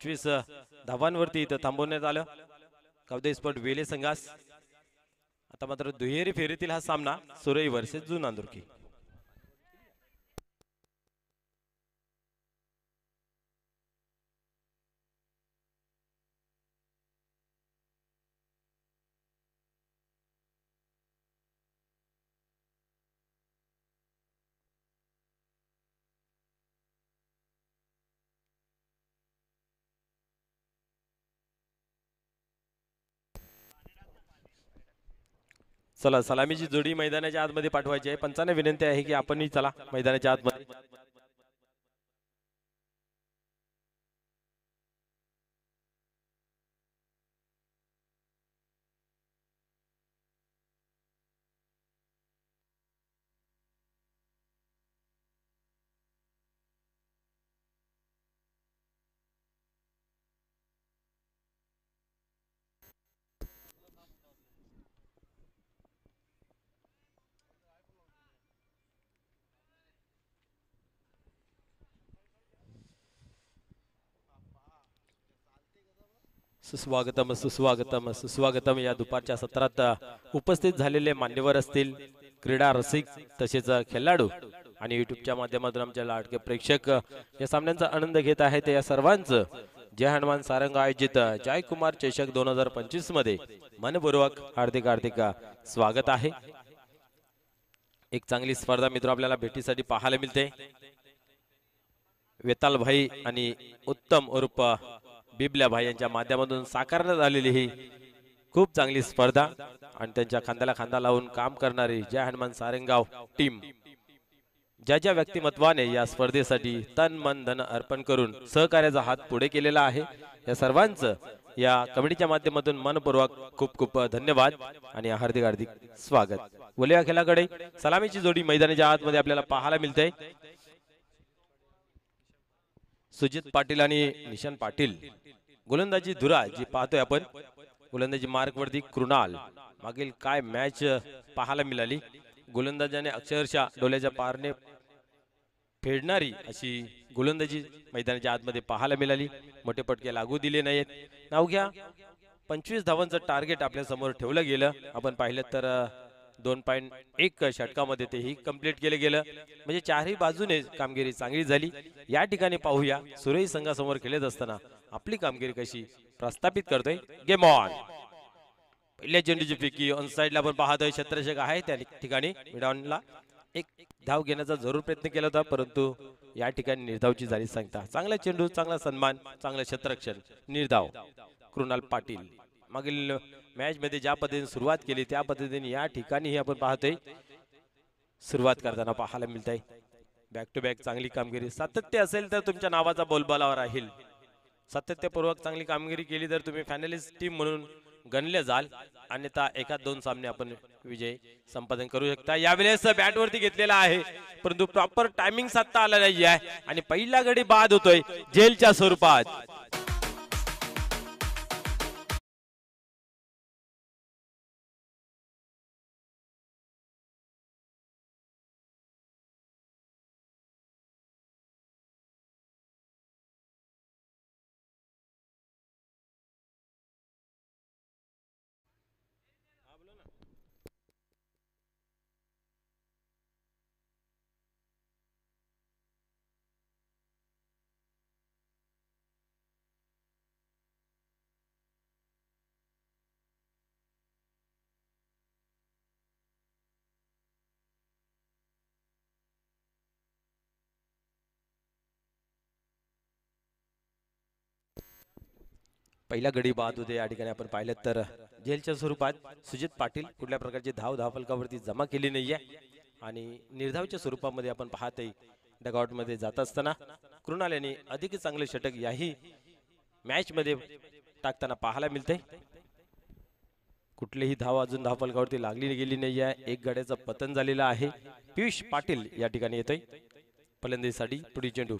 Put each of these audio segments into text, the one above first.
25 धावांवरती इथं थांबवण्यात आलं कवदे स्पोर्ट वेले संघास। आता मात्र दुहेरी फेरीतील हा सामना सुरई वर्सेस जुन नांदुर्की। चला सलामीची जोडी मैदानाच्या आतमध्ये पाठवायची आहे। पंचांना विनंती आहे की आपणही चला मैदानाच्या आतमध्ये। सुस्वागतम सुस्वागतम सुस्वागतम या दुपारच्या सत्रात उपस्थित झालेले मान्यवर असतील, क्रीडा रसिक तसेच खेळाडू आणि युट्यूबच्या माध्यमातून आमच्या लाडके प्रेक्षक या सामन्यांचा आनंद घेत आहेत। या सर्वांचं जय हनुमान सारंग आयोजित जयकुमार चषक 2025 मध्ये मनपूर्वक हार्दिक हार्दिक स्वागत आहे। एक चांगली स्पर्धा मित्र आपल्याला भेटीसाठी पाहायला मिळते। वेताल भाई आणि उत्तम उर्फ बिबल्या भाई यांच्या माध्यमातून साकारण्यात आलेली ही खूप चांगली स्पर्धा आणि त्यांच्या खांद्याला खांदा लावून काम करणारी जय हनुमान सारंगाव टीम ज्या ज्या व्यक्तिमत्वाने या स्पर्धेसाठी तन मन धन अर्पण करून सहकार्याचा हात पुढे केलेला आहे, या सर्वांचं या कमिटीच्या माध्यमातून मनपूर्वक खूप खूप धन्यवाद आणि हार्दिक हार्दिक स्वागत। बोलूया खेळाकडे। सलामीची जोडी मैदानाच्या आतमध्ये आपल्याला पाहायला मिळते। सुजित पाटील आणि निशान पाटील। गोलंदाजी धुरा जी पाहतोय आपण, गोलंदाजी मार्क वरती कृणाल। मागील काय मॅच पाहायला मिळाली, गोलंदाजाने अक्षरशः डोल्याच्या पारने फेडणारी अशी गोलंदाजी मैदानाच्या आतमध्ये पाहायला मिळाली। मोठे पटके लागू दिले नाहीत। नाव घ्या 25 धावांचं टार्गेट आपल्या समोर ठेवलं गेलं। आपण पाहिलं तर 2.1 षटकामध्ये तेही कंप्लीट केले गेलं, म्हणजे चारही बाजूने कामगिरी चांगली झाली। या ठिकाणी पाहूया सुरई संघासमोर खेळत असताना आपली कामगिरी कशी प्रस्थापित करतोय। Game on. पहिल्या चेंडूची फेकी ऑन साइडला आपण पाहतोय क्षेत्ररक्षक आहे त्या ठिकाणी मिडॉनला एक धाव घेण्याचा जरूर प्रयत्न केला होता, परंतु या ठिकाणी निर्धावची झाली सांगता। चांगला चेंडू, चांगला सन्मान, चांगलं क्षेत्ररक्षण, निर्धाव कृणाल पाटील। मागील मॅच मध्ये ज्या पद्धतीने सुरुवात केली त्या पद्धतीने या ठिकाणी आपण पाहतोय सुरुवात करताना पाहायला मिळतंय। बॅक टू बॅक चांगली कामगिरी, सातत्य असेल तर तुमच्या नावाचा बोलबाला राहील। सातत्यपूर्वक चांगली कामगिरी केली तर तुम्ही फायनलिस्ट टीम म्हणून गणले जाल, अन्यथा एका दोन सामने आपण विजय संपादन करू शकता। यावेळेस बॅट वरती घेतलेला आहे, परंतु प्रॉपर टायमिंग साधता आला नाही आहे आणि पहिला गडी बाद होतोय जेलच्या स्वरूपात। पहिला गडी बाद होते या ठिकाणी आपण पाहिलं तर जेलच्या स्वरूपात सुजित पाटील कुठल्या प्रकारची धाव फलकावरती जमा केली नाहीये आणि निर्धावच्या स्वरूपामध्ये आपण पाहतोय डगआउट मध्ये जात असताना कृणाल यांनी अधिक चांगले षटक याही मॅच मध्ये टाकताना पाहायला मिळते। कुठलीही धाव अजून धाव फलकावरती लागली गेली नाहीये, एक गड्याचं पतन झालेलं आहे। पियुष पाटील या ठिकाणी येतोय फलंदाजीसाठी। पुढील चेंडू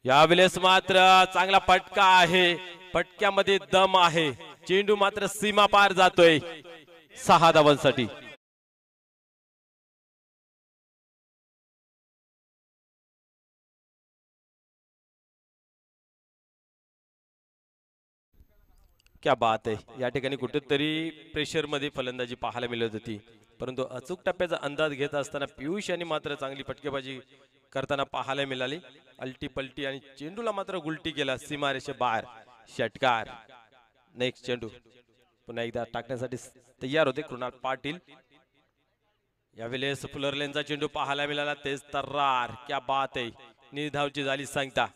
यावेळेस मात्र चांगला फटका आहे, फटक्यामध्ये दम आहे, चेंडू मात्र सीमा पार जातोय 6 धावांसाठी। क्या बात आहे. या ठिकाणी कुठेतरी प्रेशर मध्ये फलंदाजी पाहायला मिळत होती, परंतु अचूक टप्प्याचा अंदाज घेत असताना पियुष यांनी मात्र चांगली फटकेबाजी करताना पाहायला मिळाली. अलटी पलटी आणि चेंडूला मात्र गुलटी केला सीमारेषे बाहेर. षटकार. नेक्स्ट चेंडू पुन्हा एकदा टाकण्यासाठी तयार होते कृणाल पाटील. यावेळेस फुलरलेनचा चेंडू पाहायला मिळाला. तेच तर्रार. क्या बात आहे. निर्धावची झाली सांगता.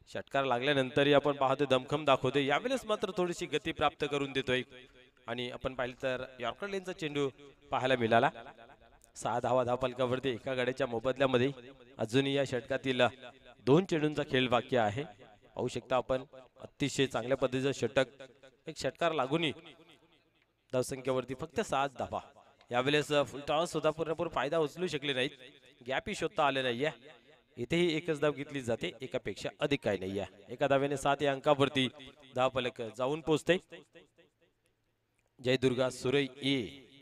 षटकार लागल्यानंतरही आपण पाहतोय दमखम दाखवतोय. यावेळेस मात्र थोडीशी गती प्राप्त करून देतोय आणि आपण पाहिलं तर यॉर्कर लेनचा चेंडू पाहायला मिळाला. 6 धावा धावफलकावरती एका गाड्याच्या मोबदल्यामध्ये अजूनही या षटकातील 2 चेंडूंचा खेळ बाकी आहे. पाहू शकता आपण अतिशय चांगल्या पद्धतीचं षटक. एक षटकार लागूनही धावसंख्येवरती फक्त 7 धावा. यावेळेस फुलटॉस सुद्धा पूर्णपूर फायदा उचलू शकले नाहीत. गॅपही शोधता आले नाहीये. इथेही एकच धाव घेतली जाते, एकापेक्षा अधिक काही नाहीये. एका धावेने 7 या अंकावरती धावफलक जाऊन पोहोचते. जयदुर्गा सुरई ए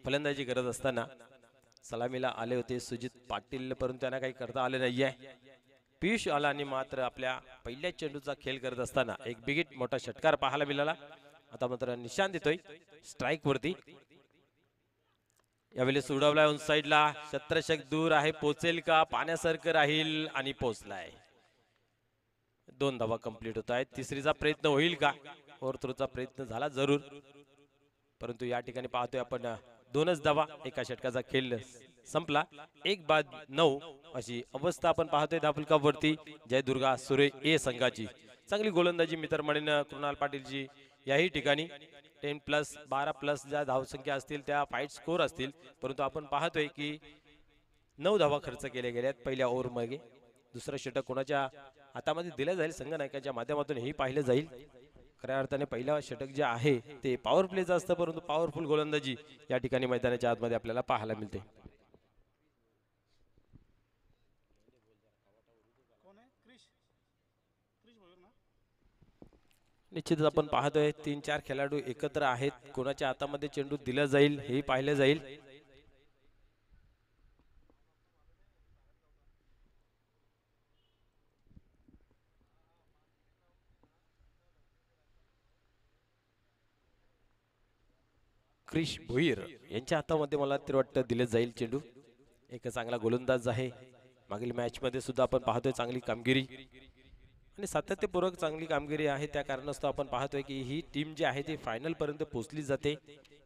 फलंदाजी करत असताना सलामीला आले होते सुजित पाटील, परंतु त्यांना काही करता आले नाहीये. पियुष आला आणि मात्र आपल्या पहिल्या चेंडूचा खेळ करत असताना एक बिगिट मोठा षटकार पाहायला मिळाला. आता मात्र निशाण देतोय स्ट्राइक वरती. यावेळेस उडवलाय ऑन साइडला. शत्रशक दूर आहे, पोचेल का? पाण्यासारखं राहील आणि पोचलाय. 2 धावा कंप्लीट होत आहेत. तिसरीचा प्रयत्न होईल का? ओव्हरथ्रोचा प्रयत्न झाला जरूर, परंतु या ठिकाणी पाहतोय आपण 2च धावा. एका षटकाचा खेळ संपला. 1 बाद 9 अशी अवस्था आपण पाहतोय धावफलकावरती. जयदुर्गा सुरे ए संघाची चांगली गोलंदाजी मित्रमंडळीनं कृणाल पाटीलजी याही ठिकाणी 10+ 12+ ज्या धावसंख्या असतील त्या फाईट स्कोर असतील, परंतु आपण पाहतोय की 9 धावा खर्च केल्या गेल्यात पहिल्या ओव्हर मध्ये. दुसरं षटक कोणाच्या हातामध्ये दिलं जाईल संघनायकाच्या माध्यमातून हेही पाहिलं जाईल. खऱ्या अर्थाने पहिला षटक जे आहे ते पॉवर प्लेचं असतं, परंतु पॉवरफुल गोलंदाजी या ठिकाणी मैदानाच्या आतमध्ये आपल्याला पाहायला मिळते. निश्चितच आपण पाहतोय 3-4 खेळाडू एकत्र आहेत. कोणाच्या हातामध्ये चेंडू दिला जाईल हेही पाहिलं जाईल. क्रिश भोईर यांच्या हातामध्ये मला तर वाटतं दिलं जाईल चेंडू. एक चांगला गोलंदाज आहे. मागील मॅच मध्ये सुद्धा आपण पाहतोय चांगली कामगिरी आणि सातत्यपूर्वक चांगली कामगिरी आहे. त्या कारणास्तव आपण पाहतोय की ही टीम जी आहे ती फायनल पर्यंत पोहोचली जाते.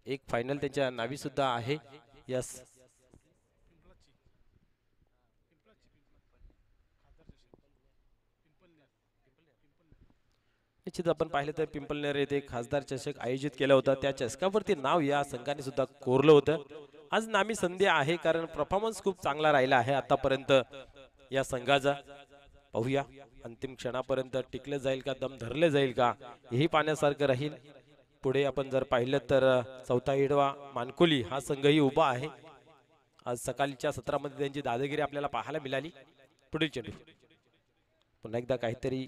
एक फायनल त्यांच्या नावी सुद्धा आहे. यस, निश्चित आपण पाहिलं तर पिंपलनेर येथे खासदार चषक आयोजित केला होता. त्या चषकावरती नाव या संघाने सुद्धा कोरलं होतं. आज नामी संधी आहे कारण परफॉर्मन्स खूप चांगला राहिला आहे आतापर्यंत या संघाचा. पाहूया अंतिम क्षणापर्यंत टिकले जाईल का, दम धरले जाईल का, हेही पाहण्यासारखं राहील. पुढे आपण जर पाहिलं तर चौथा हिडवा मानकोली हा संघही उभा आहे. आज सकाळच्या सत्रामध्ये त्यांची दादागिरी आपल्याला पाहायला मिळाली. पुढील चेंडू पुन्हा एकदा काहीतरी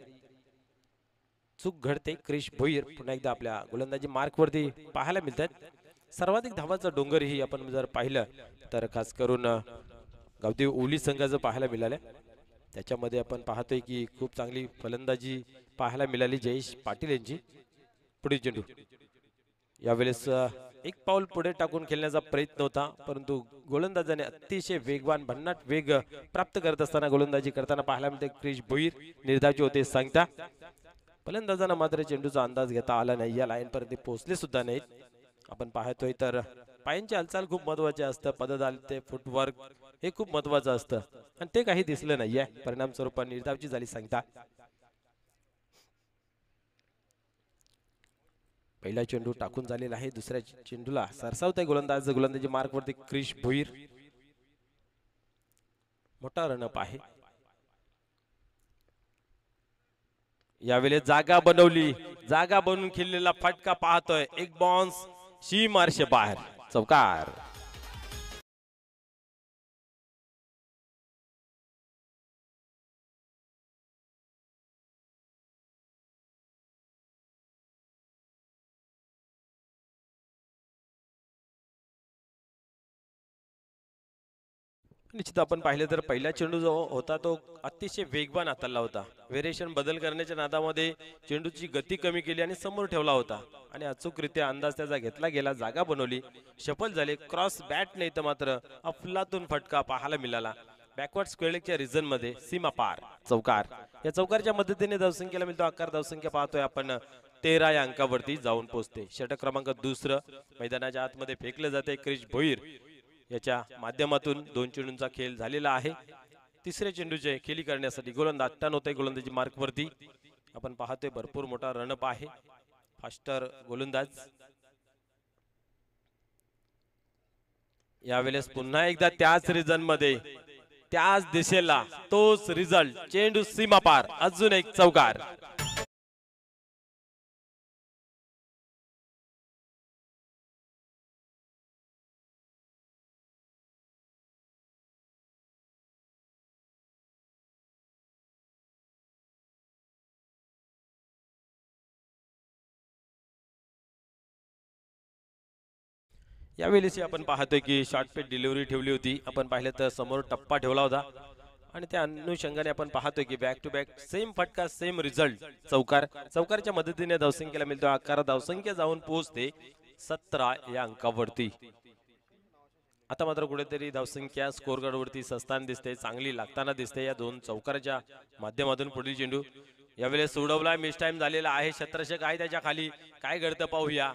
चूक घडते. क्रिश भोईर पुन्हा एकदा आपल्या गोलंदाजी मार्क वरती पाहायला मिळतात. सर्वाधिक धावाचा डोंगर ही आपण जर पाहिलं तर खास करून गावदेव ओली संघाचं पाहायला मिळालं. त्याच्यामध्ये आपण पाहतोय की खूप चांगली फलंदाजी पाहायला मिळाली जयेश पाटील यांची. पुढील चेंडू यावेळेस एक पाऊल पुढे टाकून खेळण्याचा प्रयत्न होता, परंतु गोलंदाजाने अतिशय वेगवान भन्नाट वेग प्राप्त करत असताना गोलंदाजी करताना पाहायला मिळते. क्रिश भोईर निर्धावचे होते सांगता. फलंदाजांना मात्र चेंडूचा अंदाज घेता आला नाही. या लाईन पर्यंत पोहोचले सुद्धा नाहीत. आपण पाहतोय तर पायांची हालचाल खूप महत्वाची असतं. पददालते फुटवर्क हे खूप महत्वाचं असतं आणि ते काही दिसलं नाहीये. परिणाम स्वरूप निर्धावची झाली सांगता. पहिला चेंडू टाकून झालेला आहे. दुसऱ्या चेंडूला सरसावताय गोलंदाजी मार्क वरती क्रिश भोईर. मोठा रनअप आहे. यावेळेस जागा बनवली, जागा बनवून खेळलेला फटका पाहतोय. एक बाउन्स सीमारेषे बाहेर. चौकार. निश्चित आपण पाहिले तर पहिला चेंडू जो होता तो अतिशय वेगवान हाताळला होता. व्हेरिएशन बदल करण्याच्या नादामध्ये चेंडूची गती कमी केली आणि समोर ठेवला होता आणि अचूकरित्या अंदाज त्याचा घेतला गेला, जागा बनवली, सफल झाले. क्रॉस बॅट नाही तर मात्र अफलातून फटका पाहायला मिळाला. बॅकवर्ड स्क्वेअरच्या रिझन मध्ये सीमा पार चौकार. या चौकारच्या मदतीने धावसंख्येला मिळतो आकार. धावसंख्या पाहतोय आपण 13 या अंकावरती जाऊन पोहोचते. षटक क्रमांक दुसरं मैदानाच्या आतमध्ये फेकले जाते. क्रिश भोईर याच्या माध्यमातून 2 चेंडूंचा खेळ झालेला आहे. तिसरे चेंडूचे खेळी करण्यासाठी गोलंदाज टर्न होते. गोलंदाजी मार्क वरती आपण पाहतोय भरपूर मोठा रनअप आहे. फास्टर गोलंदाज यावेळेस पुन्हा एकदा त्याच रिजन मध्ये त्याच दिशेला तोच रिझल्ट. चेंडू सीमा पार. अजून एक चौकार. यावेळेस आपण पाहतोय की शॉर्टपेट डिलिव्हरी ठेवली होती. आपण पाहिलं तर समोर टप्पा ठेवला होता आणि त्या अनुषंगाने आपण पाहतोय की बॅक टू बॅक सेम फटका सेम रिझल्ट. चौकार. चौकारच्या मदतीने धावसंख्येला मिळतो आकार. धावसंख्या जाऊन पोहोचते 17 या अंकावरती. आता मात्र कुठेतरी धावसंख्या स्कोर वरती सस्तान दिसते, चांगली लागताना दिसते या दोन चौकाराच्या माध्यमातून. पुढील चेंडू यावेळेस सोडवला. मिस टाइम झालेला आहे. क्षेत्ररक्षक आहे त्याच्या खाली. काय घडतं पाहूया.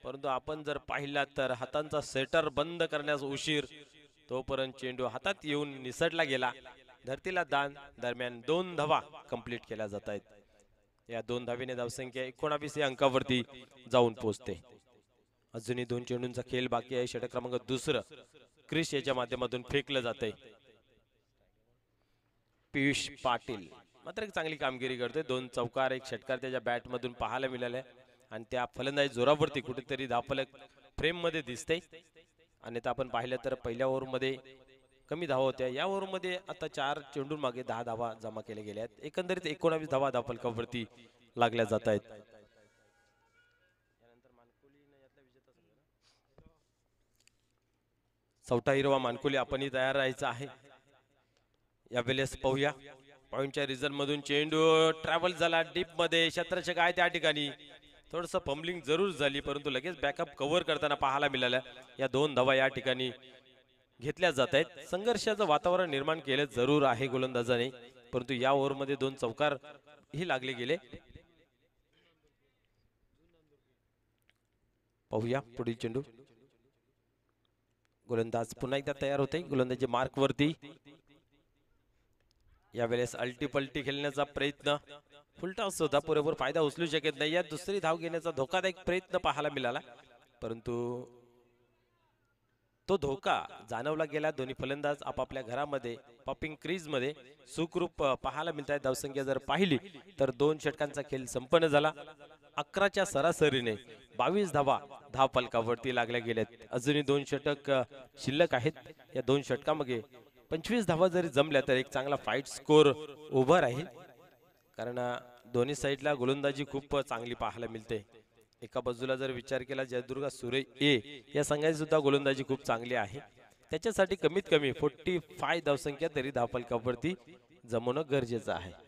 परंतु आपण जर पाहिला तर हातांचा सेटर बंद करण्यास उशीर, तोपर्यंत चेंडू हातात येऊन निसटला गेला. धरतीला दान दरम्यान 2 धावा कंप्लीट केल्या जात आहेत. या 2 धावेने धावसंख्या 19 या अंकावरती जाऊन पोहोचते. अजूनही 2 चेंडूंचा खेळ बाकी आहे. षटक क्रमांक दुसरं क्रिश याच्या माध्यमातून फेकलं जातंय. पियुष पाटील मात्र एक चांगली कामगिरी करतोय. 2 चौकार 1 षटकार त्याच्या बॅट मधून पाहायला मिळाले आणि त्या फलंदाजी जोरावरती कुठेतरी धावफलक फ्रेम मध्ये दिसते. आणि आपण पाहिलं तर पहिल्या ओव्हर मध्ये कमी धावा होत्या. या ओव्हर मध्ये आता 4 चेंडूं मागे 10 धावा जमा केल्या गेल्या आहेत. एकंदरीत 19 धावा धावफलकावरती लागल्या जात आहेत. चौथा हिरवा मानकुली आपणही तयार राहायचं आहे. यावेळेस पाहूया पॉइंटच्या रिझन मधून चेंडू ट्रॅव्हल झाला डीप मध्ये. क्षेत्ररक्षक आहे त्या ठिकाणी. थोडंसं फंबलिंग जरूर झाली परंतु लगेच बॅकअप कव्हर करताना पाहायला मिळाल्या. या 2 धावा या ठिकाणी घेतल्या जात आहेत. संघर्षाचं वातावरण निर्माण केलं जरूर आहे गोलंदाजाने, परंतु या ओव्हर मध्ये 2 चौकार ही लागले गेले. पाहूया पुढील चेंडू. गोलंदाज पुन्हा एकदा तयार होते. गोलंदाजी मार्क वरती. यावेळेस अल्टी पलटी खेळण्याचा प्रयत्न फुलटॉस होता. पुरेपूर फायदा उचलू शकत नाही. या दुसरी धाव घेण्याचा धोकादायक प्रयत्न पाहायला मिळाला परंतु तो धोका जाणवला गेला. दोन्ही फलंदाज आपापल्या घरामध्ये पॉपिंग क्रीज मध्ये सुखरूप पाहायला मिळतात. धावसंख्या जर पाहिली तर 2 षटकांचा खेळ संपन्न झाला. 11च्या सरासरीने 22 धावा धावफलकावरती लागल्या गेल्यात. अजूनही 2 षटक शिल्लक आहेत. या 2 षटकामध्ये 25 धावा जरी जमल्या तर एक चांगला फाईट स्कोर उभा राहील. कारण दोन्ही साईडला गोलंदाजी खूप चांगली पाहायला मिळते. एका बाजूला जर विचार केला जयदुर्गा सुरे ए या संघाची सुद्धा गोलंदाजी खूप चांगली आहे. त्याच्यासाठी कमीत कमी 45 धावसंख्या तरी धावफलकावरती जमवणं गरजेचं आहे.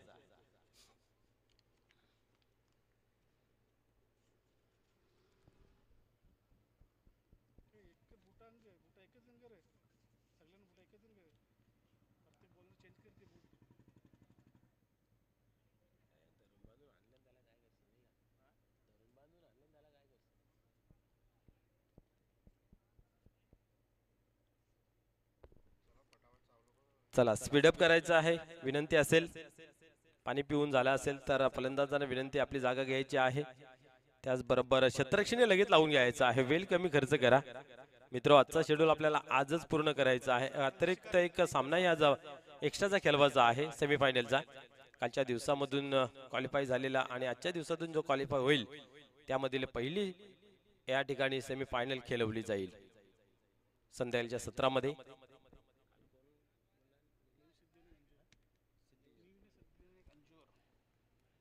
चला स्पीडअप करायचं आहे. विनंती असेल पाणी पिऊन झाला असेल तर फलंदाजांना विनंती आपली जागा घ्यायची आहे. त्याचबरोबर क्षेत्ररक्षणे लगेच लावून घ्यायचं आहे. वेळ कमी खर्च करा मित्र. आजचा शेड्यूल आपल्याला आजच पूर्ण करायचा आहे. अतिरिक्त एक सामनाही आज एक्स्ट्राचा खेळवायचा आहे सेमीफायनलचा. कालच्या दिवसामधून क्वालिफाय झालेला आणि आजच्या दिवसातून जो क्वालिफाय होईल त्यामधील पहिली या ठिकाणी सेमीफायनल खेळवली जाईल संध्याकाळच्या सत्रामध्ये.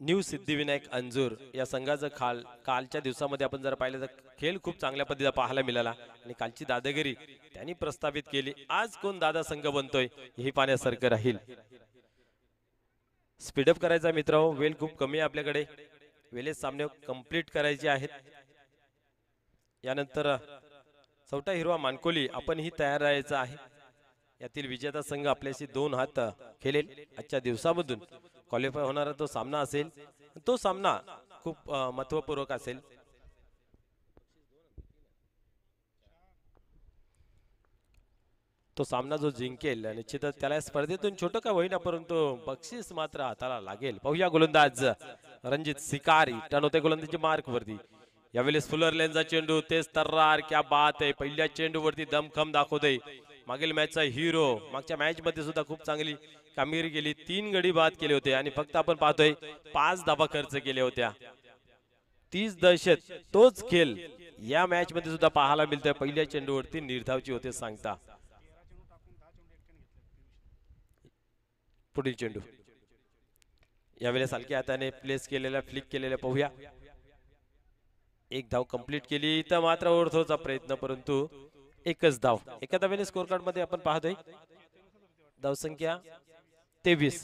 न्यू सिद्धिविनायक अंजूर या संघाचं कालच्या दिवसामध्ये आपण जर पाहिलं तर खेळ खूप चांगल्या पद्धतीने पाहायला मिळाला आणि कालची दादागिरी त्यांनी प्रस्थापित केली. आज कोण दादा संघ बनतोय हे पाहण्यासारखं राहील. स्पीडअप करायचा मित्र, वेळ खूप कमी आहे आपल्याकडे. वेळेत सामने कंप्लीट करायचे आहेत. यानंतर चौथा हिरवा मानकोली आपणही तयार राहायचं आहे. यातील विजेता संघ आपल्याशी 2 हात खेळेल. आजच्या दिवसामधून क्वालिफाय होणारा तो सामना असेल. तो सामना खूप महत्त्वपूर्ण असेल. तो सामना जो जिंकेल निश्चितच त्याला स्पर्धेतून छोटं का होईना परंतु बक्षीस मात्र हाताला लागेल. पाहूया गोलंदाज रणजित सिकारी टर्न होते गोलंदाजी मार्क वरती. यावेळेस फुलरलेनचा चेंडू तेच तर्रार, क्या बात आहे. पहिल्या चेंडूवरती दमखम दाखवते. मागील मॅचचा हिरो, मागच्या मॅच मध्ये सुद्धा खूप चांगली कामगिरी केली. 3 गडी बाद केले होते आणि फक्त आपण पाहतोय 5 धावा खर्च केल्या होत्या. 30 दहशत तोच खेळ या मॅच मध्ये सुद्धा पाहायला मिळतोय. पहिल्या चेंडूवरती निर्धावची होते सांगता. पुढील चेंडू यावेळेस हलक्या हाताने प्लेस केलेला फ्लिक केलेला पाहूया. एक धाव कंप्लीट केली तर मात्र ओव्हरथ्रोचा प्रयत्न परंतु एकच धाव. एका धावेने स्कोर कार्ड मध्ये आपण पाहतोय धावसंख्या 23.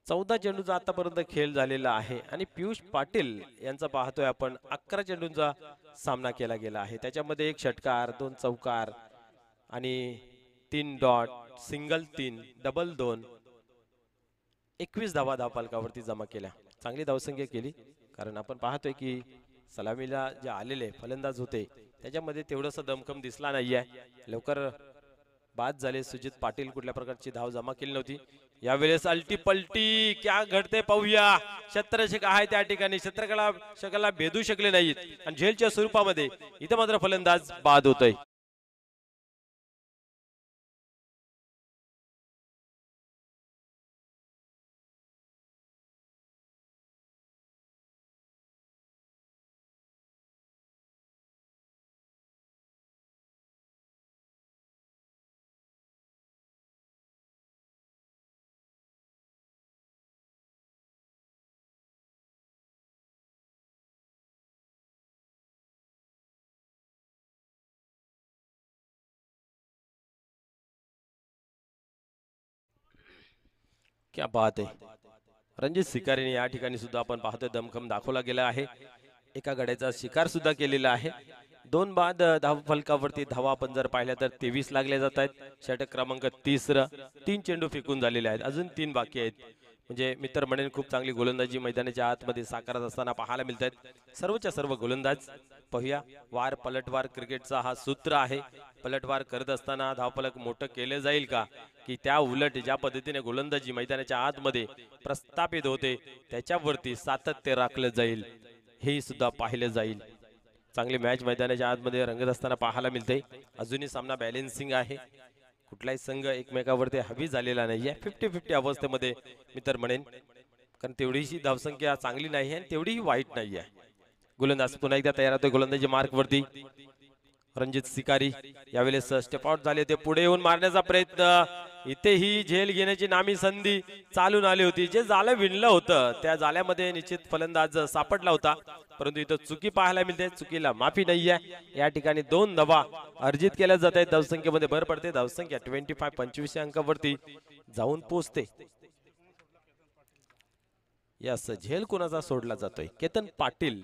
14 चेंडूचा आतापर्यंत खेळ झालेला आहे आणि पियुष पाटील यांचा पाहतोय आपण 11 चेंडूंचा सामना केला गेला आहे. त्याच्यामध्ये 1 षटकार, 2 चौकार आणि 3 डॉट, सिंगल 3, डबल 2, 21 धावा धावफलकावरती जमा केल्या. चांगली धावसंख्या केली कारण आपण पाहतोय की सलामीला जे आलेले फलंदाज होते त्याच्यामध्ये तेवढंसं दमखम दिसला नाहीये. लवकर बाद झाले. सुजित पाटील कुठल्या प्रकारची धाव जमा केली नव्हती. यावेळेस अल्टी पलटी क्या घडते पाहूया. क्षेत्ररक्षक आहे त्या ठिकाणी क्षेत्ररक्षकाला भेदू शकले नाहीत आणि झेलच्या स्वरूपामध्ये इथं मात्र फलंदाज बाद होतोय. क्या बात आहे. रणजित सिकारीने या ठिकाणी सुद्धा आपण पाहतोय दमखम दाखवला गेला आहे. एका गड्याचा शिकार सुद्धा केलेला आहे. 2 बाद धाव फलकावरती धावा आपण जर पाहिल्या तर 23 लागले जात आहेत. षटक क्रमांक 30. 3 चेंडू फेकून झालेले आहेत. अजून 3 बाकी आहेत. म्हणजे मित्र म्हणेन खूप चांगली गोलंदाजी मैदानाच्या आतमध्ये साकारत असताना पाहायला मिळत आहेत सर्वच्या सर्व गोलंदाज. पाहूया वार पलटवार क्रिकेटचा हा सूत्र आहे. पलटवार करत असताना धावफलक मोठं केले जाईल का की त्या उलट ज्या पद्धतीने गोलंदाजी मैदानाच्या आतमध्ये प्रस्थापित होते त्याच्यावरती सातत्य राखलं जाईल हे सुद्धा पाहिलं जाईल. चांगली मॅच मैदानाच्या आतमध्ये रंगत असताना पाहायला मिळते. अजूनही सामना बॅलेन्सिंग आहे. कुठलाही संघ एकमेकावरती हवी झालेला नाहीये. 50-50 अवस्थेमध्ये मी तर म्हणेन कारण तेवढीशी धावसंख्या चांगली नाही आणि तेवढीही वाईट नाही आहे. गोलंदाज पुन्हा एकदा तयार होतोय गोलंदाजी मार्क वरती. रणजित सिकारी यावेळेस स्टेप आउट झाले होते. पुढे येऊन मारण्याचा प्रयत्न. इथेही झेल घेण्याची नामी संधी चालून आली होती. जे जाळं विणलं होतं त्या जाळ्यामध्ये निश्चित फलंदाज सापडला होता परंतु इथं चुकी पाहायला मिळते. चुकीला माफी नाहीये. या ठिकाणी 2 धावा अर्जित केल्या जात आहेत. धावसंख्येमध्ये भर पडते. धावसंख्या 25 अंकावरती जाऊन पोहोचते. यस झेल कोणाचा सोडला जातोय केतन पाटील.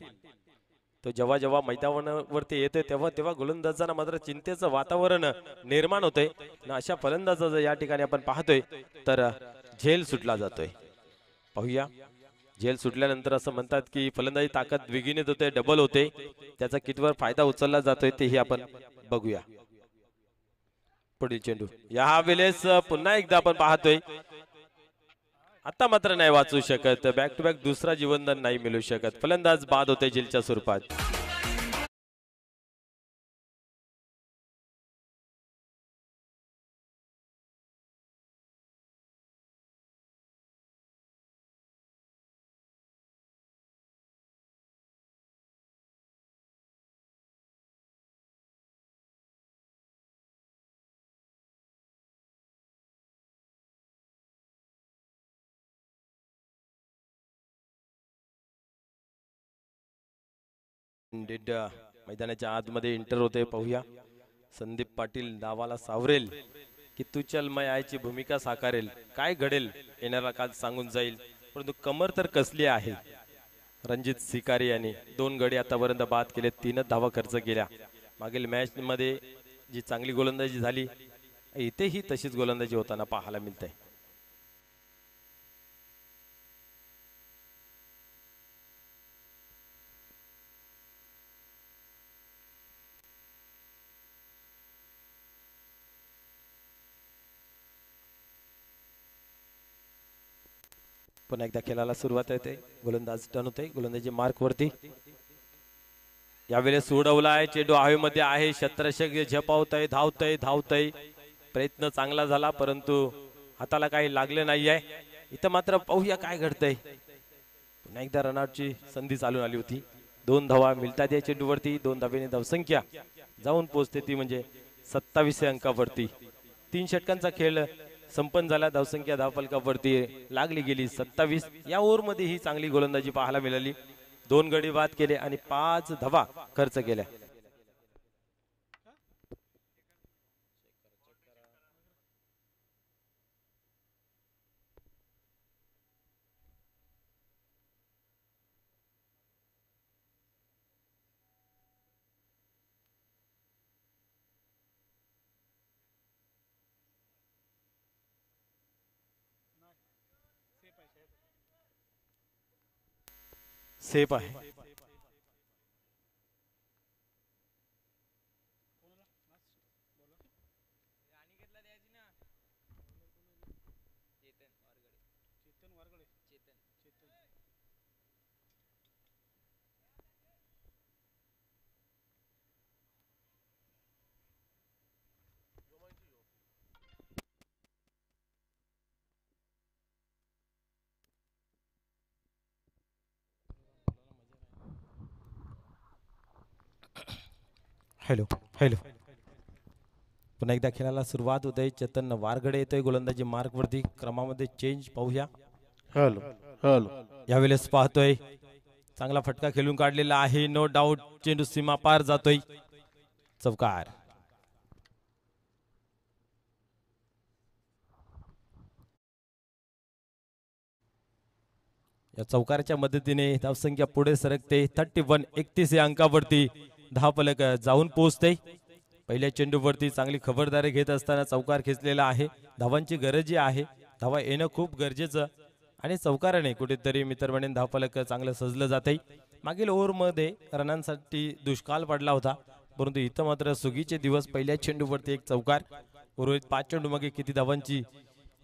तो जेव्हा जेव्हा मैदानावरती येतोय तेव्हा तेव्हा गोलंदाजांना मात्र चिंतेचं वातावरण निर्माण होतंय. अशा फलंदाजाचं या ठिकाणी आपण पाहतोय तर झेल सुटला जातोय. पाहूया झेल सुटल्यानंतर असं म्हणतात की फलंदाजी ताकद द्विगुणित होते, डबल होते. त्याचा कितवर फायदा उचलला जातोय तेही आपण बघूया. पुढील चेंडू या वेळेस पुन्हा एकदा आपण पाहतोय आता मात्र नाही वाचू शकत. बॅक टू बॅक दुसरा जीवनदान नाही मिळू शकत. फलंदाज बाद होते झेलच्या स्वरूपात. इंडेड मैदानाच्या आतमध्ये एंटर होते, पाहूया संदीप पाटील डावाला सावरेल की तू चल मैं आयची भूमिका साकारेल, काय घडेल येणारा काल सांगून जाईल, परंतु कमर तर कसली आहे. रणजित सिकारी यांनी 2 गडी आतापर्यंत बाद केले, 3 धावा खर्च केल्या. मागील मॅच मध्ये जी चांगली गोलंदाजी झाली इथेही तशीच गोलंदाजी होताना पाहायला मिळते. पुन्हा एकदा खेळाला सुरुवात होते, गोलंदाज टर्न होते, गोलंदाजी मार्क वरती. यावेळेस सोडवलाय, चेंडू हवेमध्ये आहे, शतरक्षक झेपावतय, धावतय. प्रयत्न चांगला झाला परंतु हाताला काही लागले नाहीये. इथं मात्र पाहूया काय घडतंय. पुन्हा एकदा रनआउटची संधी चालून आली होती. 2 धावा मिळतात या चेंडूवरती. 2 धावेने धावसंख्या जाऊन पोहोचते ती म्हणजे 27 अंकावरती. 3 षटकांचा खेळ संपन्न झाला. धावसंख्या धावफलकावरती लागली गेली 27. या ओव्हर मध्ये ही चांगली गोलंदाजी पाहायला मिळाली. 2 गडी बाद केले आणि 5 धावा खर्च केल्या. सेफ आहे. हॅलो हॅलो पुन्हा एकदा खेळाला सुरुवात होते. चेतन वारगडे येतोय गोलंदाजी मार्क वरती. क्रमामध्ये चेंज पाहूया. हॅलो हॅलो यावेळेस पाहतोय चांगला फटका खेळून काढलेला आहे. नो डाऊट चेंडू सीमा पार जातोय. चौकार. या चौकारच्या मदतीने धावसंख्या पुढे सरकते. 31 31 या अंकावरती धावफलक जाऊन पोहोचते. पहिल्या चेंडूवरती चांगली खबरदारी घेत असताना चौकार खेचलेला आहे. धावांची गरज आहे, धावा येणं खूप गरजेचं आणि चौकाराने कुठेतरी मित्रमंडळी धावफलक चांगलं सजलं जाते. मागील ओव्हर मध्ये रनांसाठी दुष्काळ पडला होता परंतु इथं मात्र सुगीचे दिवस. पहिल्या चेंडूवरती एक चौकार. उर्वरित 5 चेंडू मागे किती धावांची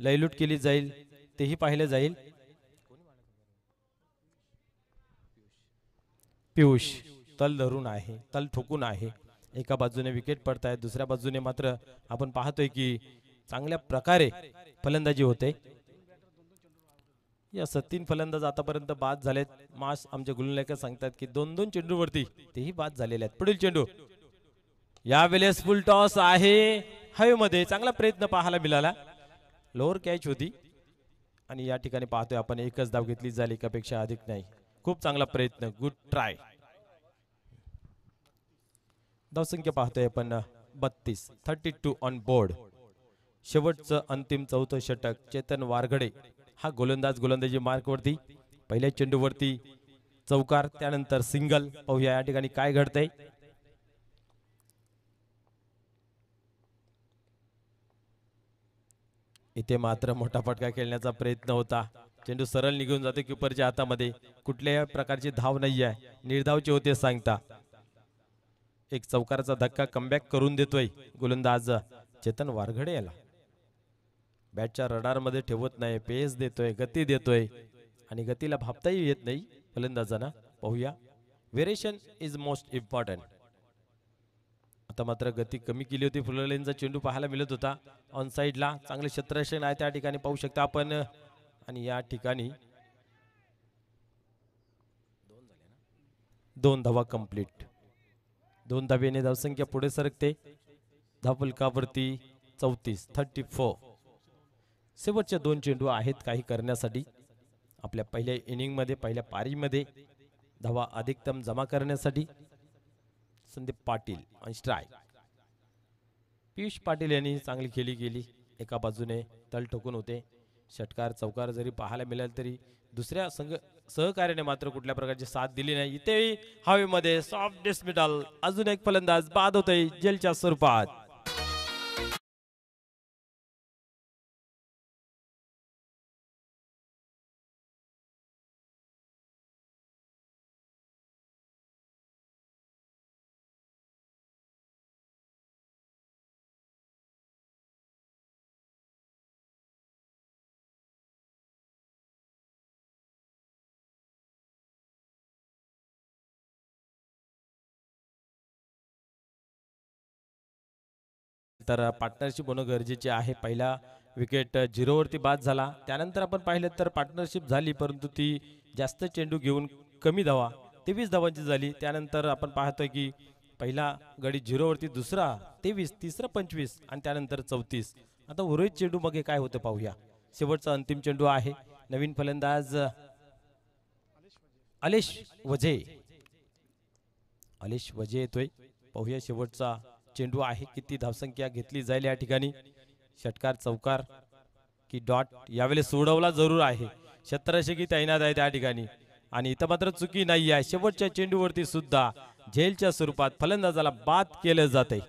लयलूट केली जाईल तेही पाहिलं जाईल. पियुष तल धरून आहे, तल ठोकून आहे. एका बाजूने विकेट पडतायत, दुसऱ्या बाजूने मात्र आपण पाहतोय की चांगल्या प्रकारे फलंदाजी होते. या 3 फलंदाज आतापर्यंत बाद झालेत. मास आमचे गुललेखक सांगतात की 2-2 चेंडूवरती तेही बाद झालेले आहेत. पुढील चेंडू यावेळेस फुल टॉस आहे. हवेमध्ये चांगला प्रयत्न पाहायला मिळाला. लोअर कॅच होती आणि या ठिकाणी पाहतोय आपण एकच धाव घेतली झाली, एकापेक्षा अधिक नाही. खूप चांगला प्रयत्न, गुड ट्राय. धावसंख्या पाहतोय आपण 32 32 ऑन बोर्ड. शेवटचं अंतिम 4थं षटक. चेतन वारगडे हा गोलंदाज गोलंदाजी मार्क वरती. पहिल्या चेंडूवरती चौकार, त्यानंतर सिंगल. पाहूया या ठिकाणी काय घडतंय. इथे मात्र मोठा फटका खेळण्याचा प्रयत्न होता. चेंडू सरळ निघून जातो कीपरच्या हातामध्ये. कुठल्याही प्रकारची धाव नाही आहे, निर्धावचे होते सांगता. एक चौकाराचा धक्का कमबॅक करून देतोय गोलंदाज चेतन वारगडे. याला बॅटच्या रडार मध्ये ठेवत नाही, पेस देतोय, गती देतोय आणि गतीला भापताही येत नाही फलंदाजांना. पाहूया, व्हेरिएशन इज मोस्ट इम्पॉर्टंट. आता मात्र गती कमी केली होती. फुललेनचा चेंडू पाहायला मिळत होता ऑन साइडला. चांगले क्षेत्ररक्षण आहे त्या ठिकाणी पाहू शकता आपण. आणि या ठिकाणी 2 धावा कंप्लीट. 2 धावेने धावसंख्या पुढे सरकते. धावफलकावरती 34 34. शेवटच्या 2 चेंडू आहेत काही करण्यासाठी. आपल्या पहिल्या इनिंग मध्ये, पहिल्या पारीमध्ये धावा अधिकतम जमा करण्यासाठी. Sandeep Patil on strike. पियुष पाटील यांनी चांगली खेळी केली. एका बाजूने तळ ठोकून होते. षटकार चौकार जरी पाहायला मिळाल तरी दुसऱ्या सहकार्याने मात्र कुठल्या प्रकारची साथ दिली नाही. इथे हवेमध्ये सॉफ्ट डिस्मिटल. अजून एक फलंदाज बाद होतोय जेलच्या स्वरूपात. तर पार्टनरशिप होणं गरजेचे आहे. पहिला विकेट 0 वरती बाद झाला. त्यानंतर आपण पाहिलं तर पार्टनरशिप झाली परंतु ती जास्त चेंडू घेऊन कमी धावा 23 धावांची झाली. त्यानंतर आपण पाहतोय की पहिला गडी 0 वरती, दुसरा 23, तिसरा 25 आणि त्यानंतर 34. आता उर्वरित चेंडू मग काय होतं पाहूया. शेवटचा अंतिम चेंडू आहे. नवीन फलंदाज आलेश वझे. आलेश वझे येतोय. पाहूया शेवटचा चेंडू आहे. किती धावसंख्या घेतली जाईल या ठिकाणी. षटकार चौकार की डॉट यावेळेस सोडवला जरूर आहे. क्षेत्ररक्षकी तैनात आहे त्या ठिकाणी आणि इथं मात्र चुकी नाही आहे. शेवटच्या चेंडूवरती सुद्धा झेलच्या स्वरूपात फलंदाजाला बाद केलं जाते.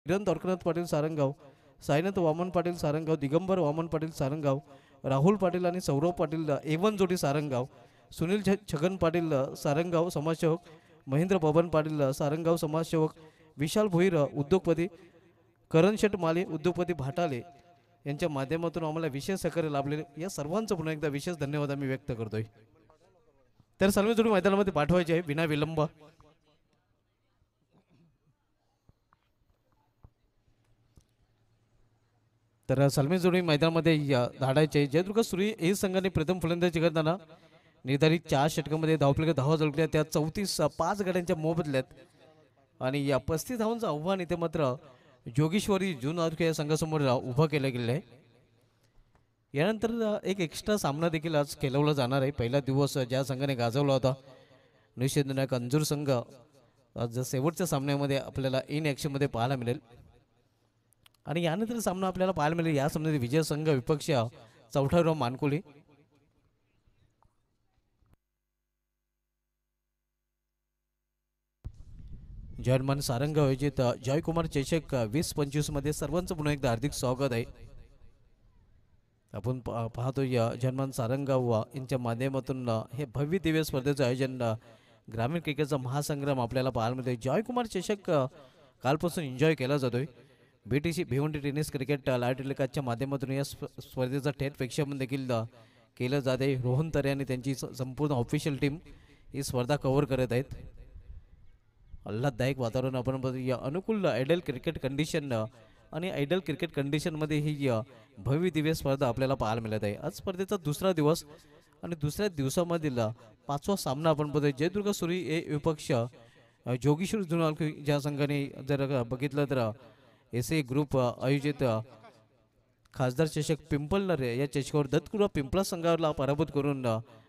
किरण द्वारकानाथ पाटील सारंगाव, साईनाथ वामन पाटील सारंगाव, दिगंबर वामन पाटील सारंगाव, राहुल पाटील आणि सौरव पाटील एवन जोडी सारंगाव, सुनील छगन पाटील सारंगाव समाजसेवक, महेंद्र बबन पाटील सारंगाव समाजसेवक, विशाल भोईर उद्योगपती, करण शेठ माले उद्योगपती भाटाले यांच्या माध्यमातून आम्हाला विशेष सहकार्य लाभलेले या सर्वांचं पुन्हा एकदा विशेष धन्यवाद आम्ही व्यक्त करतोय. तर सलमी जोडी मैदानामध्ये पाठवायची आहे बिना विलंब. तर सलमी जोडी मैदानामध्ये धाडायचे. जयदुर्ग सूर्य हे संघाने प्रथम फलंदाजी करताना निर्धारित 4 षटकामध्ये धावफलक धावा जोडल्या, त्या 34 5 गड्यांच्या मोबदल्यात. आणि या 35 धावांचं आव्हान इथे मात्र जोगेश्वरी जून या संघासमोर उभं केलं गेलं आहे. यानंतर एक एक्स्ट्रा सामना देखील आज खेळवला जाणार आहे. पहिला दिवस ज्या संघाने गाजवला होता निषेधनायक अंजूर संघ आज शेवटच्या सामन्यामध्ये आपल्याला इन ॲक्शनमध्ये पाहायला मिळेल. आणि यानंतर सामना आपल्याला पाहायला मिळेल या सामन्यात विजय संघ विपक्ष चौठाराव मानकुली. जर्मन सारंग आयोजित जयकुमार चषक 2025 मध्ये सर्वांचं पुन्हा एकदा हार्दिक स्वागत आहे. आपण पाहतो जर्मन सारंगाव यांच्या माध्यमातून हे भव्य दिव्य स्पर्धेचं आयोजन ग्रामीण क्रिकेटचा महासंग्राम आपल्याला पाहायला मिळतोय. जयकुमार चषक कालपासून एन्जॉय केला जातोय. BTC Bhiwandi tennis cricket live टेलिकास्टच्या माध्यमातून या स्पर्धेचा थेट प्रेक्षेपण देखील केलं जाते. रोहन तरे आणि त्यांची संपूर्ण ऑफिशियल टीम ही स्पर्धा कव्हर करत आहेत. आल्हाददायक वातावरण आपण बघतो. या अनुकूल आयडल क्रिकेट कंडिशन आणि आयडल क्रिकेट कंडिशनमध्ये ही भव्य दिव्य स्पर्धा आपल्याला पाहायला मिळत आहे. आज स्पर्धेचा दुसरा दिवस आणि दुसऱ्या दिवसामधील 5वा सामना आपण बघतोय. जयदुर्ग सूर्य हे विपक्ष जोगेश्वर जुनाल ज्या संघाने जर बघितलं तर SA ग्रुप आयोजित खासदार चषक पिंपलनर या चषकावर दत्तकुरा पिंपळा संघाला पराभूत करून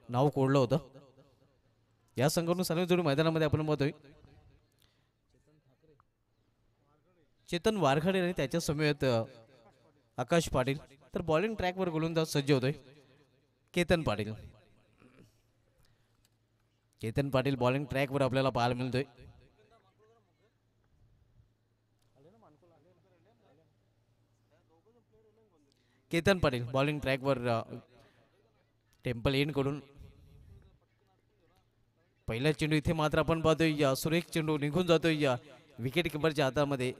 नाव कोडलं होतं. या संघातून सलमी जोडी मैदानामध्ये आपण बघतोय चेतन वारखडे आणि त्याच्या समेत आकाश पाटील. तर बॉलिंग ट्रॅकवर गोलंदाज सज्ज होतोय केतन पाटील. केतन पाटील बॉलिंग ट्रॅकवर आपल्याला पाहायला मिळतोय. केतन पाटील बॉलिंग ट्रॅकवर टेम्पल इन कडून पहिला चेंडू इथे मात्र आपण पाहतोय सुरेख चेंडू निघून जातोय विकेट किपरच्या हातामध्ये.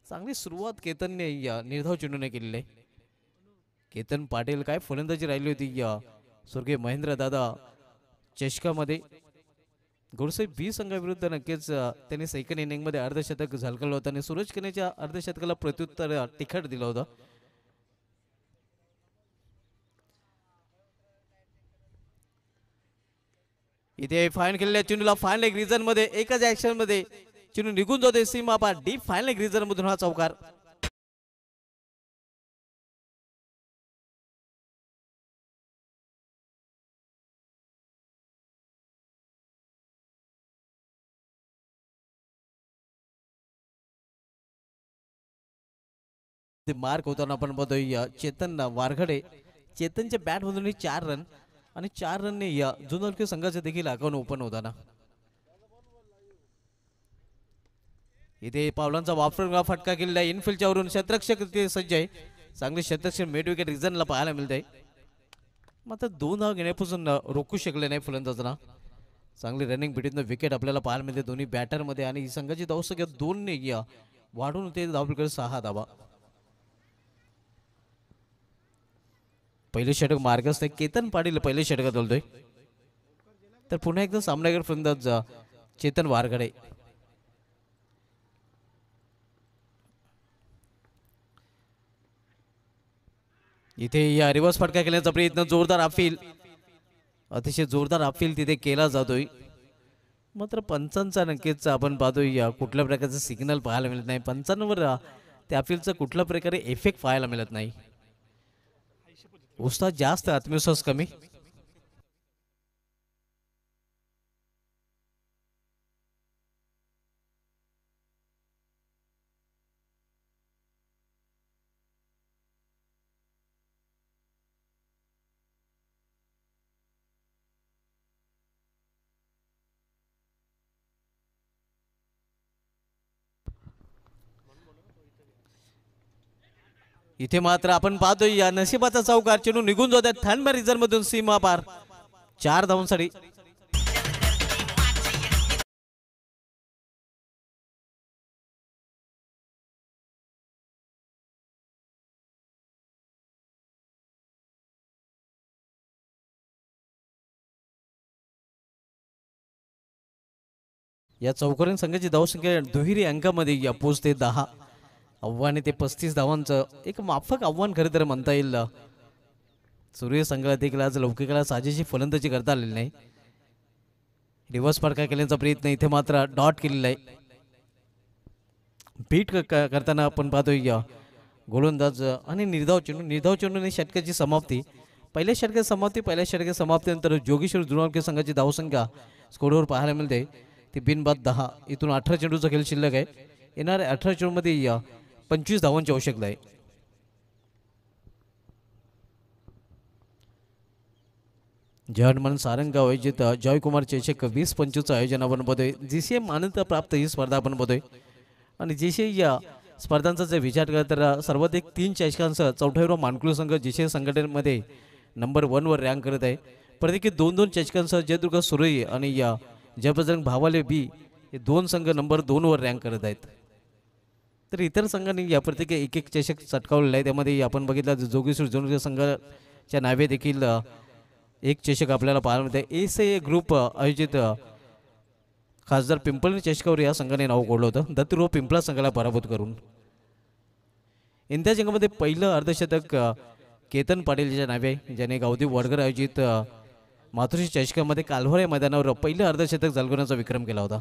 चांगली सुरुवात केतनने निर्धाव चेंडूने केलेली आहे. केतन पाटील काय फलंदाजी राहिली होती स्वर्गीय महेंद्र दादा चषकामध्ये. गोडसे बी संघाविरुद्ध नक्कीच त्यांनी सेकंड इनिंगमध्ये अर्धशतक झळकवलं होतं आणि सूरज कनेच्या अर्धशतकाला प्रत्युत्तर तिखट दिलं होतं. इथे फाईन केलेल्या चेंडूला फाईन लेग रिजन मध्ये एकच ऍक्शन मध्ये चेंडू निघून जातोय सीमा पार. डीप फाईन लेग रिजन मधून हा चौकार. मार्क होताना आपण बघतोय चेतन वारखडे. चेतनच्या बॅट मधून 4 रन आणि 4 रनने जुनोल्के संघाचे देखील अकाउंट ओपन होताना. इथे पावलांचा वापर फटका केलेला इनफिल्डच्या वरून शतरक्षक सज्ज आहे. चांगले शतरक्षक मिड विकेट रिझनला पाहायला मिळत आहे. मात्र 2 धाव घेण्यापासून रोखू शकले नाही फलंदाजांना. चांगली रनिंग बिटवीन विकेट आपल्याला पाहायला मिळते दोन्ही बॅटरमध्ये आणि संघाची धावसंख्या 2 ने वाढून होते धावफलकावर 6 धावा. पहिले षटक मार्गस्थ केतन पाटील पहिले षटकात बोलतोय. तर पुन्हा एकदा सामनावीर फलंदाज चेतन वारखडे. इथे या रिव्हर्स फटका केल्याचा प्रयत्न जोरदार अपील अतिशय जोरदार अपील तिथे केला जातोय. मात्र पंचांचा नक्कीच आपण पाहतोय कुठल्या प्रकारचं सिग्नल पाहायला मिळत नाही. पंचांवर त्या अपीलचा कुठल्या प्रकारे इफेक्ट पाहायला मिळत नाही. उत्साह जास्त आत्मविश्वास कमी. इथे मात्र आपण पाहतोय या नशिबाचा चौकार चेंडू निघून जात आहे थंड रिझर्व मधून सीमा पार 4 धावांसाठी. या चौकारीण संघाची धावसंख्या दुहेरी अंकामध्ये या पोचते 10. आव्हाने ते 35 धावांचं एक माफक आव्हान खरं तर म्हणता येईल. सूर्य संघाला देखील आज लौकिकाला साजेशी फलंदाजी करता आलेली नाही. रिव्हर्स फटका केल्याचा प्रयत्न इथे मात्र डॉट केलेला आहे. बीट करताना आपण पाहतोय गोलंदाज आणि निर्धाव चेंडूने षटकाची समाप्ती. पहिल्या षटकाची समाप्तीनंतर जोगेश्वर जुनावडे संघाची धावसंख्या स्कोरवर पाहायला मिळते ती बिनबाद 10. इथून 18 चेंडूचा खेळ शिल्लक आहे. येणाऱ्या 18 चेंडूमध्ये 25 धावांची आवश्यकता आहे. जयहनुमान सारंगाव आयोजित जयकुमार चषक 20-25 आयोजन आपण बघतोय. जीसीए मान्यता प्राप्त ही स्पर्धा आपण बघतोय आणि जीसीए या स्पर्धांचा जर विचार केला तर सर्वाधिक 3 चषकांसह 44वा मानकुळ संघ जीसीए संघटनेमध्ये नंबर 1 वर रँक करत आहे. प्रत्येकी 2-2 चषकांसह जयदुर्ग सुरई आणि जयबजरंग भावाले बी हे 2 संघ नंबर 2 वर रँक करत आहेत. तर इतर संघांनी या प्रत्येकी एक चषक चटकावलेला आहे. त्यामध्ये आपण बघितलं जोगेश्वर जुनावडे संघाच्या नावे देखील एक चषक आपल्याला पाहायला मिळते. एसए ग्रुप आयोजित खासदार पिंपळणे चषकावर या संघाने नाव कोडलं होतं दत्तूर व पिंपळा संघाला पराभूत करून. इंडिया संघामध्ये पहिलं अर्धशतक केतन पाटीलच्या नावे ज्याने गावदेव वडगर आयोजित मातोश्री चषकामध्ये कालभर या मैदानावर पहिलं अर्धशतक झळकवण्याचा विक्रम केला होता.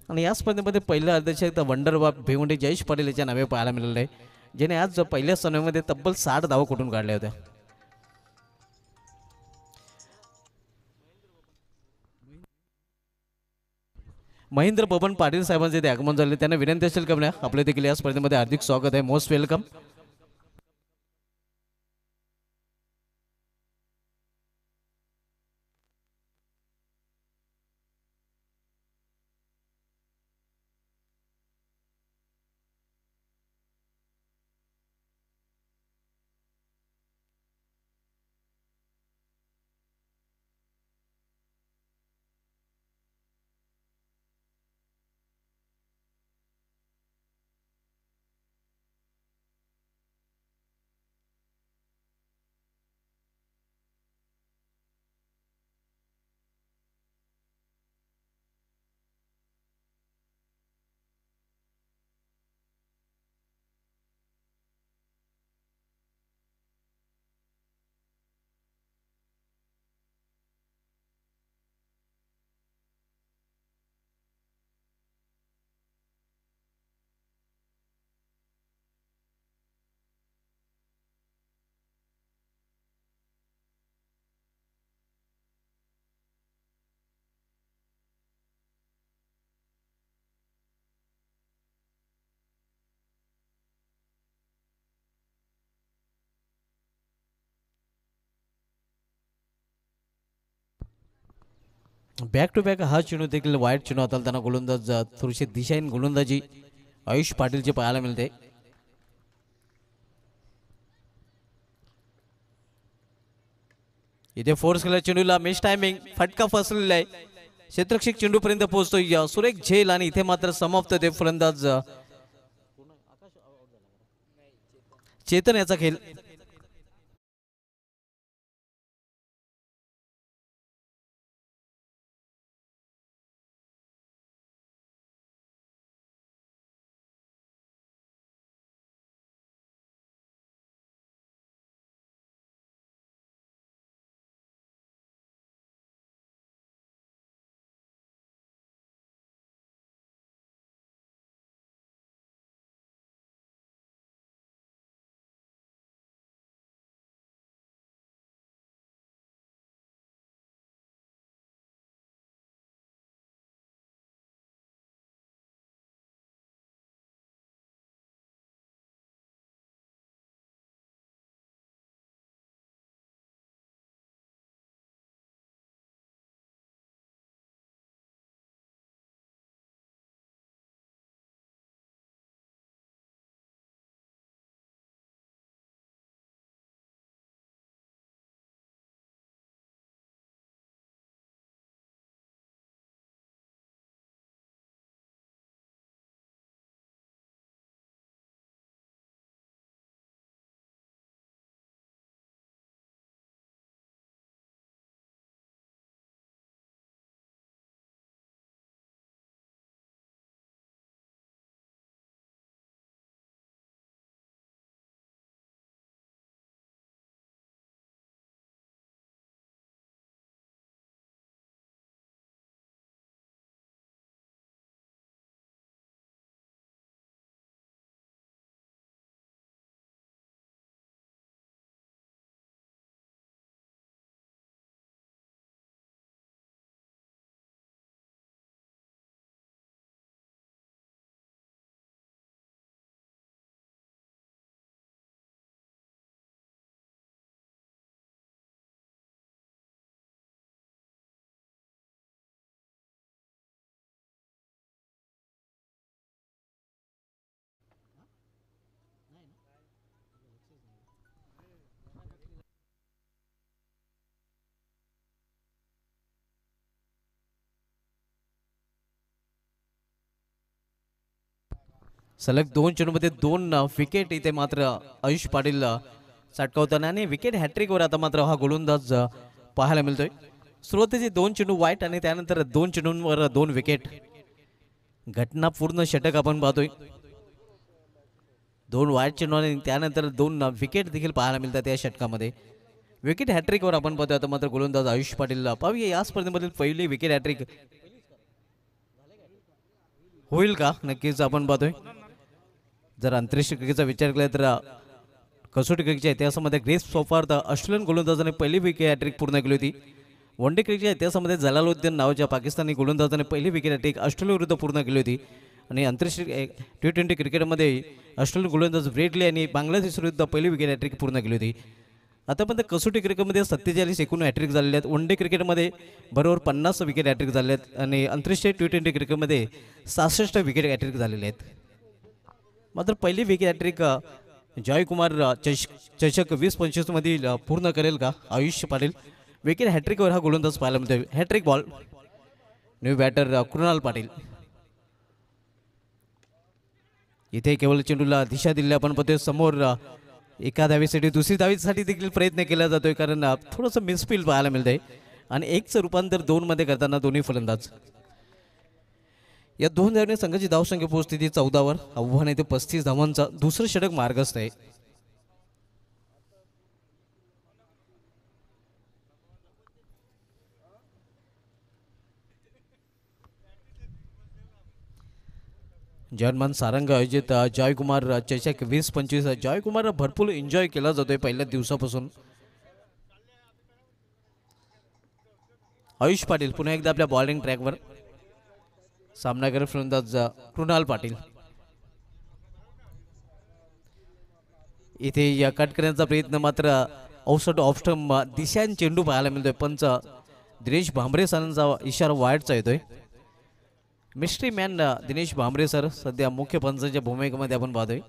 आणि या स्पर्धेमध्ये पहिलं अर्धशतक वंडरबाब भिवंडी जयेश पाटील याच्या नावे पाहायला मिळालेलं आहे ज्याने आज पहिल्या सामन्यामध्ये तब्बल 60 धावा कुठून काढल्या होत्या. महेंद्र बबन पाटील साहेबांचे ते आगमन झाले. त्यांना विनंती असेल का आपले देखील या स्पर्धेमध्ये हार्दिक स्वागत आहे. Most welcome. Back to back हा चेंडू देखील वाईट चेंडू हाताळताना गोलंदाज थोडीशी दिशाहीन गोलंदाजी आयुष पाटीलचे पाहायला मिळते. इथे फोर्स केला चेंडूला मिस टायमिंग फटका फसलेला आहे. क्षेत्ररक्षक चेंडू पर्यंत पोहोचतोय सुरेख झेल आणि इथे मात्र समाप्त ते फलंदाज चेतन याचा खेळ सलग 2 चेंडूमध्ये 2 विकेट इथे मात्र आयुष पाटील चटकावताना आणि विकेट हॅट्रिकवर आता मात्र हा गोलंदाज पाहायला मिळतोय. सुरुवातीचे 2 चेंडू वाईट आणि त्यानंतर 2 चेंडूंवर 2 विकेट. घटना पूर्ण षटक आपण पाहतोय. 2 वाईट चेंडू आणि त्यानंतर 2 विकेट देखील पाहायला मिळतात या षटकामध्ये. विकेट हॅट्रिकवर आपण पाहतोय आता मात्र गोलंदाज आयुष पाटील. पाहूया या स्पर्धेमधील पहिली विकेट हॅट्रिक होईल का, नक्कीच आपण पाहतोय. जर आंतरराष्ट्रीय क्रिकेटचा विचार केला तर कसोटी क्रिकेटच्या इतिहासामध्ये ग्रेस सोफार्थ ऑस्ट्रेलियन गोलंदाजाने पहिली विकेट हॅट्रिक पूर्ण केली होती. वन डे क्रिकेटच्या इतिहासामध्ये जलालुद्दीन नावाच्या पाकिस्तानी गोलंदाजाने पहिली विकेट हॅट्रिक ऑस्ट्रेलिया विरुद्ध पूर्ण केली होती. आणि आंतरराष्ट्रीय T20 क्रिकेटमध्ये ऑस्ट्रेलियन गोलंदाज ब्रेटली यांनी बांगलादेश विरुद्ध पहिली विकेट हॅट्रिक पूर्ण केली होती. आतापर्यंत कसोटी क्रिकेटमध्ये 47 एकूण हॅट्रिक झालेले आहेत. वन डे क्रिकेटमध्ये बरोबर 50 विकेट हॅट्रिक झाले आहेत आणि आंतरराष्ट्रीय T20 क्रिकेटमध्ये 66 विकेट हॅट्रिक झालेले आहेत. मात्र पहिली विकेट हॅट्रिक जयकुमार चषक 20-25 मधील पूर्ण करेल का आयुष पाटील. विकेट हॅट्रिकवर हा गोलंदाज पाहायला मिळतोय. Hattrick ball. New batter Krunal Patil. इथे केवळ चेंडूला दिशा दिली आपण पाहतोय. समोर एका धावीसाठी दुसरी धावीसाठी देखील प्रयत्न केला जातोय कारण थोडंसं मिसफील्ड पाहायला मिळतंय आणि 1चं रूपांतर 2 मध्ये करताना दोन्ही फलंदाज. या 2 धावांनी संघाची धावसंख्या पोहोचते 14वर. आव्हान आहे ते 35 धावांचा. दुसरं षटक मार्गस्थ आहे. जर्मन सारंग आयोजित जयकुमार चषक 20-25. जयकुमार भरपूर एन्जॉय केला जातोय पहिल्या दिवसापासून. आयुष पाटील पुन्हा एकदा आपल्या बॉलिंग ट्रॅकवर. सामनागर फलंदाज कृणाल पाटील. इथे या कट करण्याचा प्रयत्न मात्र औसट ऑफस्टम दिशान चेंडू पाहायला मिळतोय. पंच दिनेश भांबरे सरांचा इशारा वाईटचा येतोय. Mystery man Dinesh Bhambare sir सध्या मुख्य पंचांच्या भूमिकेमध्ये आपण पाहतोय.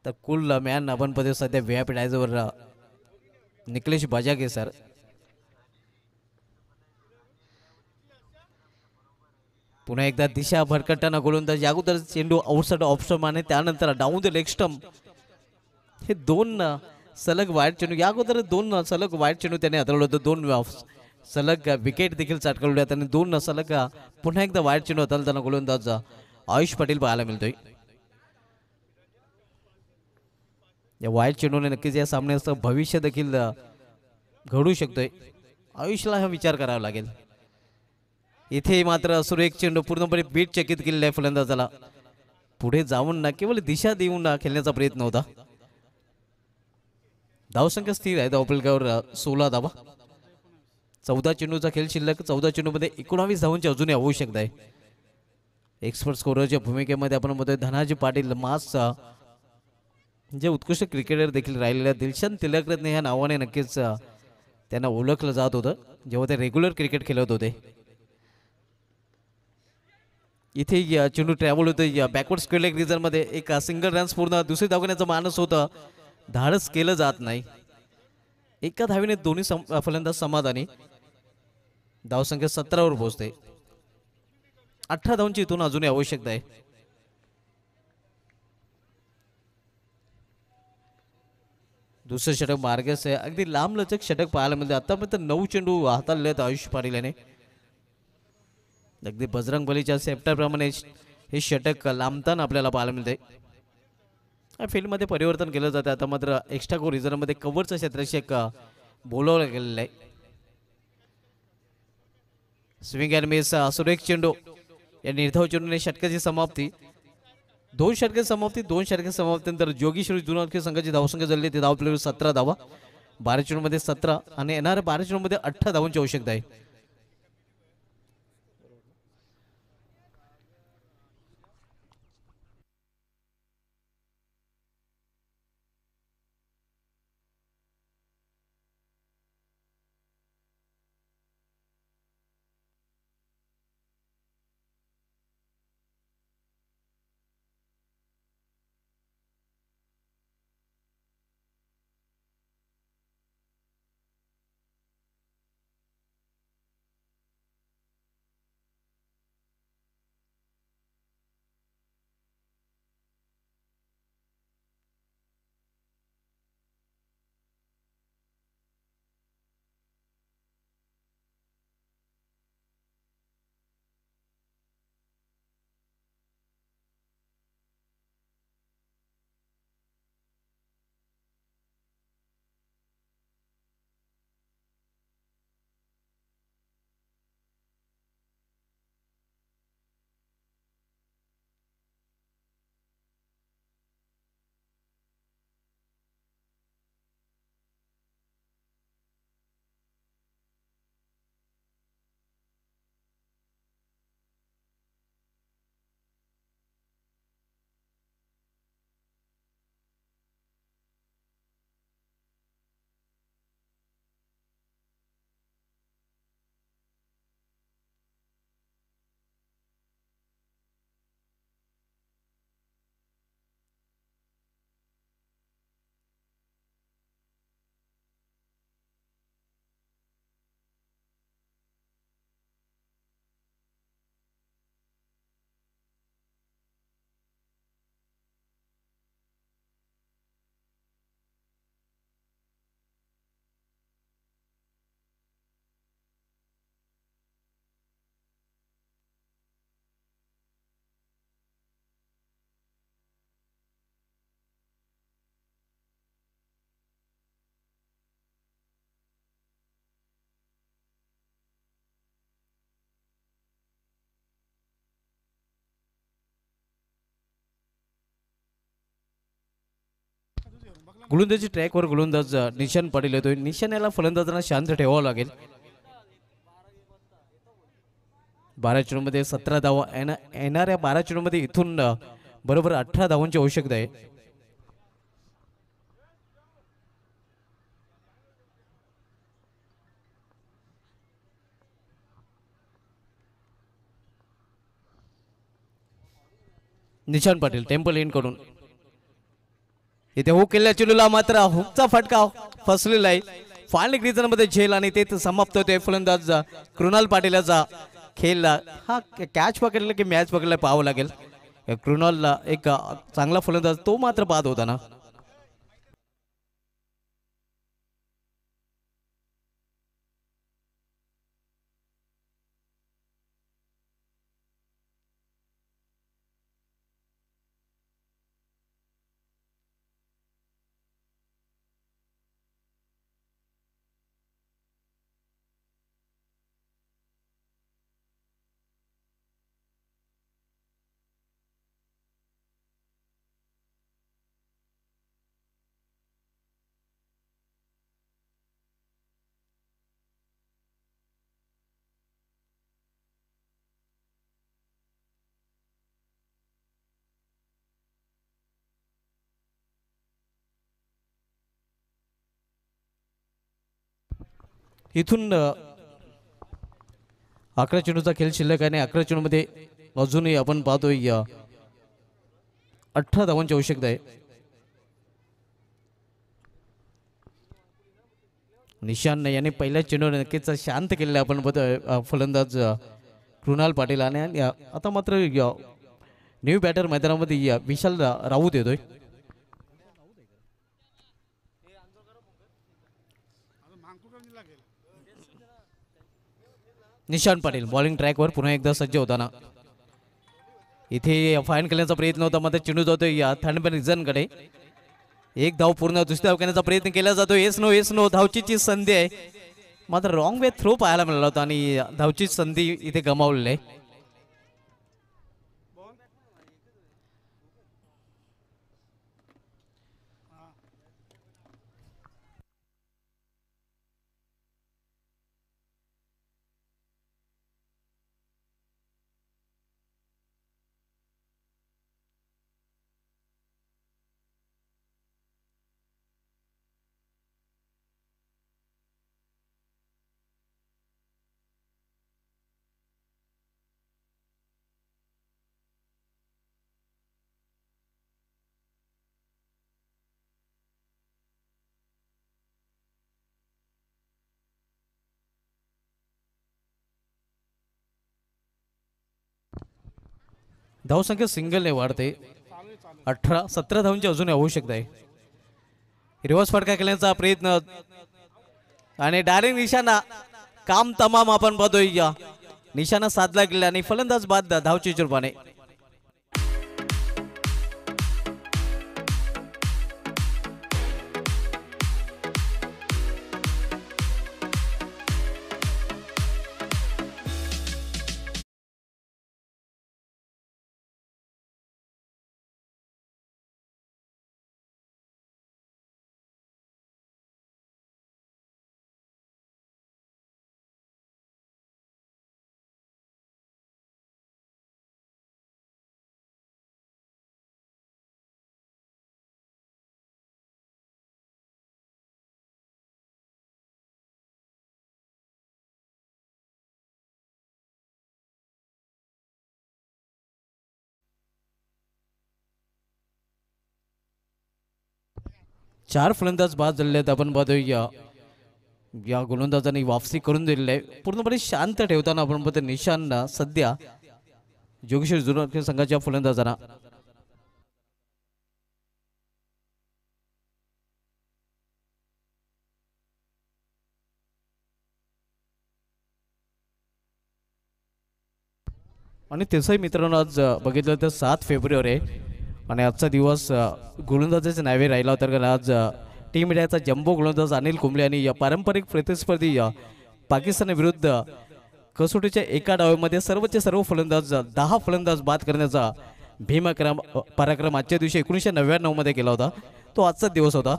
तर कुल मॅन आपण पाहतोय सध्या व्यापीडायजवर निकलेश बजागे सर. पुन्हा एकदा दिशा भरकटताना गोलंदाज अगोदर चेंडू आउटसाइड ऑफस्टम आणि त्यानंतर डाऊन द लेग स्टंप. हे 2 सलग वाईट चेंडू. या अगोदर 2 सलग वाईट चेंडू त्याने हाताळलं होतं. 2 सलग विकेट देखील चटकवले आहेत आणि 2 सलग पुन्हा एकदा वाईट चेंडू हाताळताना गोलंदाज आयुष पाटील पाहायला मिळतोय. या वाईट चेंडूने नक्कीच या सामन्याचं भविष्य देखील घडू शकतोय. आयुषला हा विचार करावा लागेल. इथे मात्र सुरेख चेंडू पूर्णपणे बीट चकित केलेला आहे फलंदाजाला. पुढे जाऊन ना केवळ दिशा देऊन खेळण्याचा प्रयत्न होता. धावसंख्या स्थिर आहे. धावफलकावर 16 धावा. 14 चेंडूचा खेळ शिल्लक. 14 चेंडूमध्ये 19 धावांची अजूनही आवश्यकता आहे. एक्सपर्ट स्कोररच्या भूमिकेमध्ये आपण बघतोय धनाजी पाटील मास जे उत्कृष्ट क्रिकेटर देखील राहिलेल्या दिलशान तिलकरत्ने ह्या नावाने नक्कीच त्यांना ओळखलं जात होतं जेव्हा ते रेग्युलर क्रिकेट खेळत होते. इथे चेंडू ट्रॅव्हल होतं बॅकवर्ड स्क्वेअर लेग रिझनमध्ये. एक सिंगल रन्स पूर्ण दुसरी धाव घेण्याचं मानस होतं. धाडस केलं जात नाही. एका धावीने दोन्ही फलंदाज समाधानी. धावसंख्या 17वर पोहोचते. 18 धावांची इथून अजूनही आवश्यकता आहे. दुसरं षटक मार्गस आहे. अगदी लांब लचक षटक पाहायला मिळते. आतापर्यंत 9 चेंडू हाताळले आहेत आयुष पाटील याने. अगदी बजरंग बलीच्या सेप्टरप्रमाणे हे षटक लांबताना आपल्याला पाहायला मिळते. फील्डमध्ये परिवर्तन केलं जातं. आता मात्र एक्स्ट्रा को रिझर्वमध्ये कव्हरचं क्षेत्ररक्षक बोलावलं गेलेलं आहे. Swing and miss. सुरेख चेंडू. या निर्धाव चेंडूने षटकाची समाप्ती. 2 षटके समाप्ती. 2 षटके समाप्तीनंतर जोगेश्वरी जुनारखे संघाची धावसंख्या झाली ती धाव प्लेअर 17 धावा. 12 चेंडूमध्ये 17 आणि येणाऱ्या 12 चेंडूमध्ये 18 धावांची आवश्यकता आहे. गोलंदाजी ट्रॅकवर गोलंदाज निशान पाटील येतोय. निशान याला फलंदाजांना शांत ठेवावं लागेल. 12 चेंडूमध्ये 17 धावा येणाऱ्या 12 चेंडूमध्ये इथून बरोबर 18 धावांची आवश्यकता आहे. निशान पाटील टेम्पल इन कडून इथे हुक केलेल्या चेंडूला मात्र हुकचा फटका फसलेला आहे. फायनल ग्रीजनमध्ये झेल आणि ते समाप्त होते. फलंदाज कृणाल पाटील याचा खेळ हा कॅच पकडला की मॅच पकडला पाहावं लागेल. कृणालला एक चांगला फलंदाज तो मात्र बाद होता ना. इथून 11 चेंडूचा खेळ शिल्लक आहे आणि 11 चेंडूमध्ये अजूनही आपण पाहतोय 18 धावांची आवश्यकता आहे. निशान याने पहिल्या चेंडूवर नक्कीच शांत केलेला आपण पाहतोय फलंदाज कृणाल पाटील आणि आता मात्र न्यू बॅटर मैदानामध्ये विशाल राऊत येतोय. निशान पाटील बॉलिंग ट्रॅकवर पुन्हा एकदा सज्ज होताना इथे फाईन करण्याचा प्रयत्न होता मात्र चेंडू जातोय या थर्ड रिझनकडे. एक धाव पूर्ण दुसऱ्या धाव करण्याचा प्रयत्न केला जातो. एस नो धावचीची संधी आहे मात्र रॉंग वे थ्रो पाहायला मिळाला होता आणि धावची संधी इथे गमावलेली आहे. धावसंख्या सिंगलने वाढते. 17 धावांची अजून आवश्यकता आहे. रिवर्स फटका केल्याचा प्रयत्न आणि डायरेक्ट निशाणा काम तमाम आपण पाहतोय. निशाणा साधला गेला आणि फलंदाज बाद धावची चुरपाने. चार फलंदाज बाद झालेले आहेत. आपण पाहतोय या गोलंदाजांनी वापसी करून दिलेली आहे. पूर्णपणे शांत ठेवताना आपण पाहतो निशांना सध्या जोगेश्वरी जुन्नर संघाच्या फलंदाजांना आणि तसंही मित्रांनो आज बघितलं तर 7 फेब्रुवारी आहे आणि आजचा दिवस गोलंदाजाच्या नावे राहिला होता. कारण आज टीम इंडियाचा जम्बो गोलंदाज अनिल कुंबळे आणि या पारंपरिक प्रतिस्पर्धी पाकिस्तानविरुद्ध कसोटीच्या एका डावामध्ये सर्वचे सर्व फलंदाज 10 फलंदाज बाद करण्याचा भीमाक्रम पराक्रम आजच्या दिवशी 1999 मध्ये केला होता. तो आजचा दिवस होता.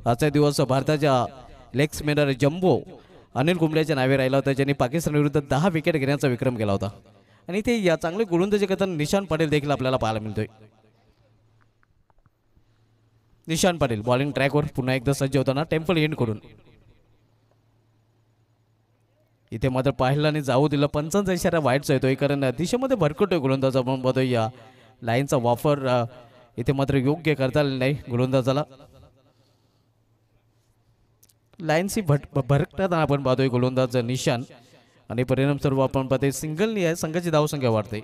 आजचा दिवस भारताच्या लेग स्पिनर जम्बो अनिल कुंबळेच्या नावे राहिला होता, ज्यांनी पाकिस्तान विरुद्ध 10 विकेट घेण्याचा विक्रम केला होता. आणि ते या चांगले गोलंदाजी करताना निशान पाटील देखील आपल्याला पाहायला मिळतोय. निशान पाटील बॉलिंग ट्रॅकवर पुन्हा एकदा सज्ज होताना टेम्पल एंड करून इथे मात्र पाहिलाने जाऊ दिलं. पंचांचा इशारा वाईटचा येतोय, कारण दिशेमध्ये भरकटतोय गोलंदाज. आपण बघतोय या लाईनचा वापर इथे मात्र योग्य करता आलेला नाही गोलंदाजाला. लाईनची भरकटताना आपण पाहतोय गोलंदाज निशान, आणि परिणाम सर्व आपण पाहतोय सिंगलनी आहे. संघाची धावसंख्या वाढते.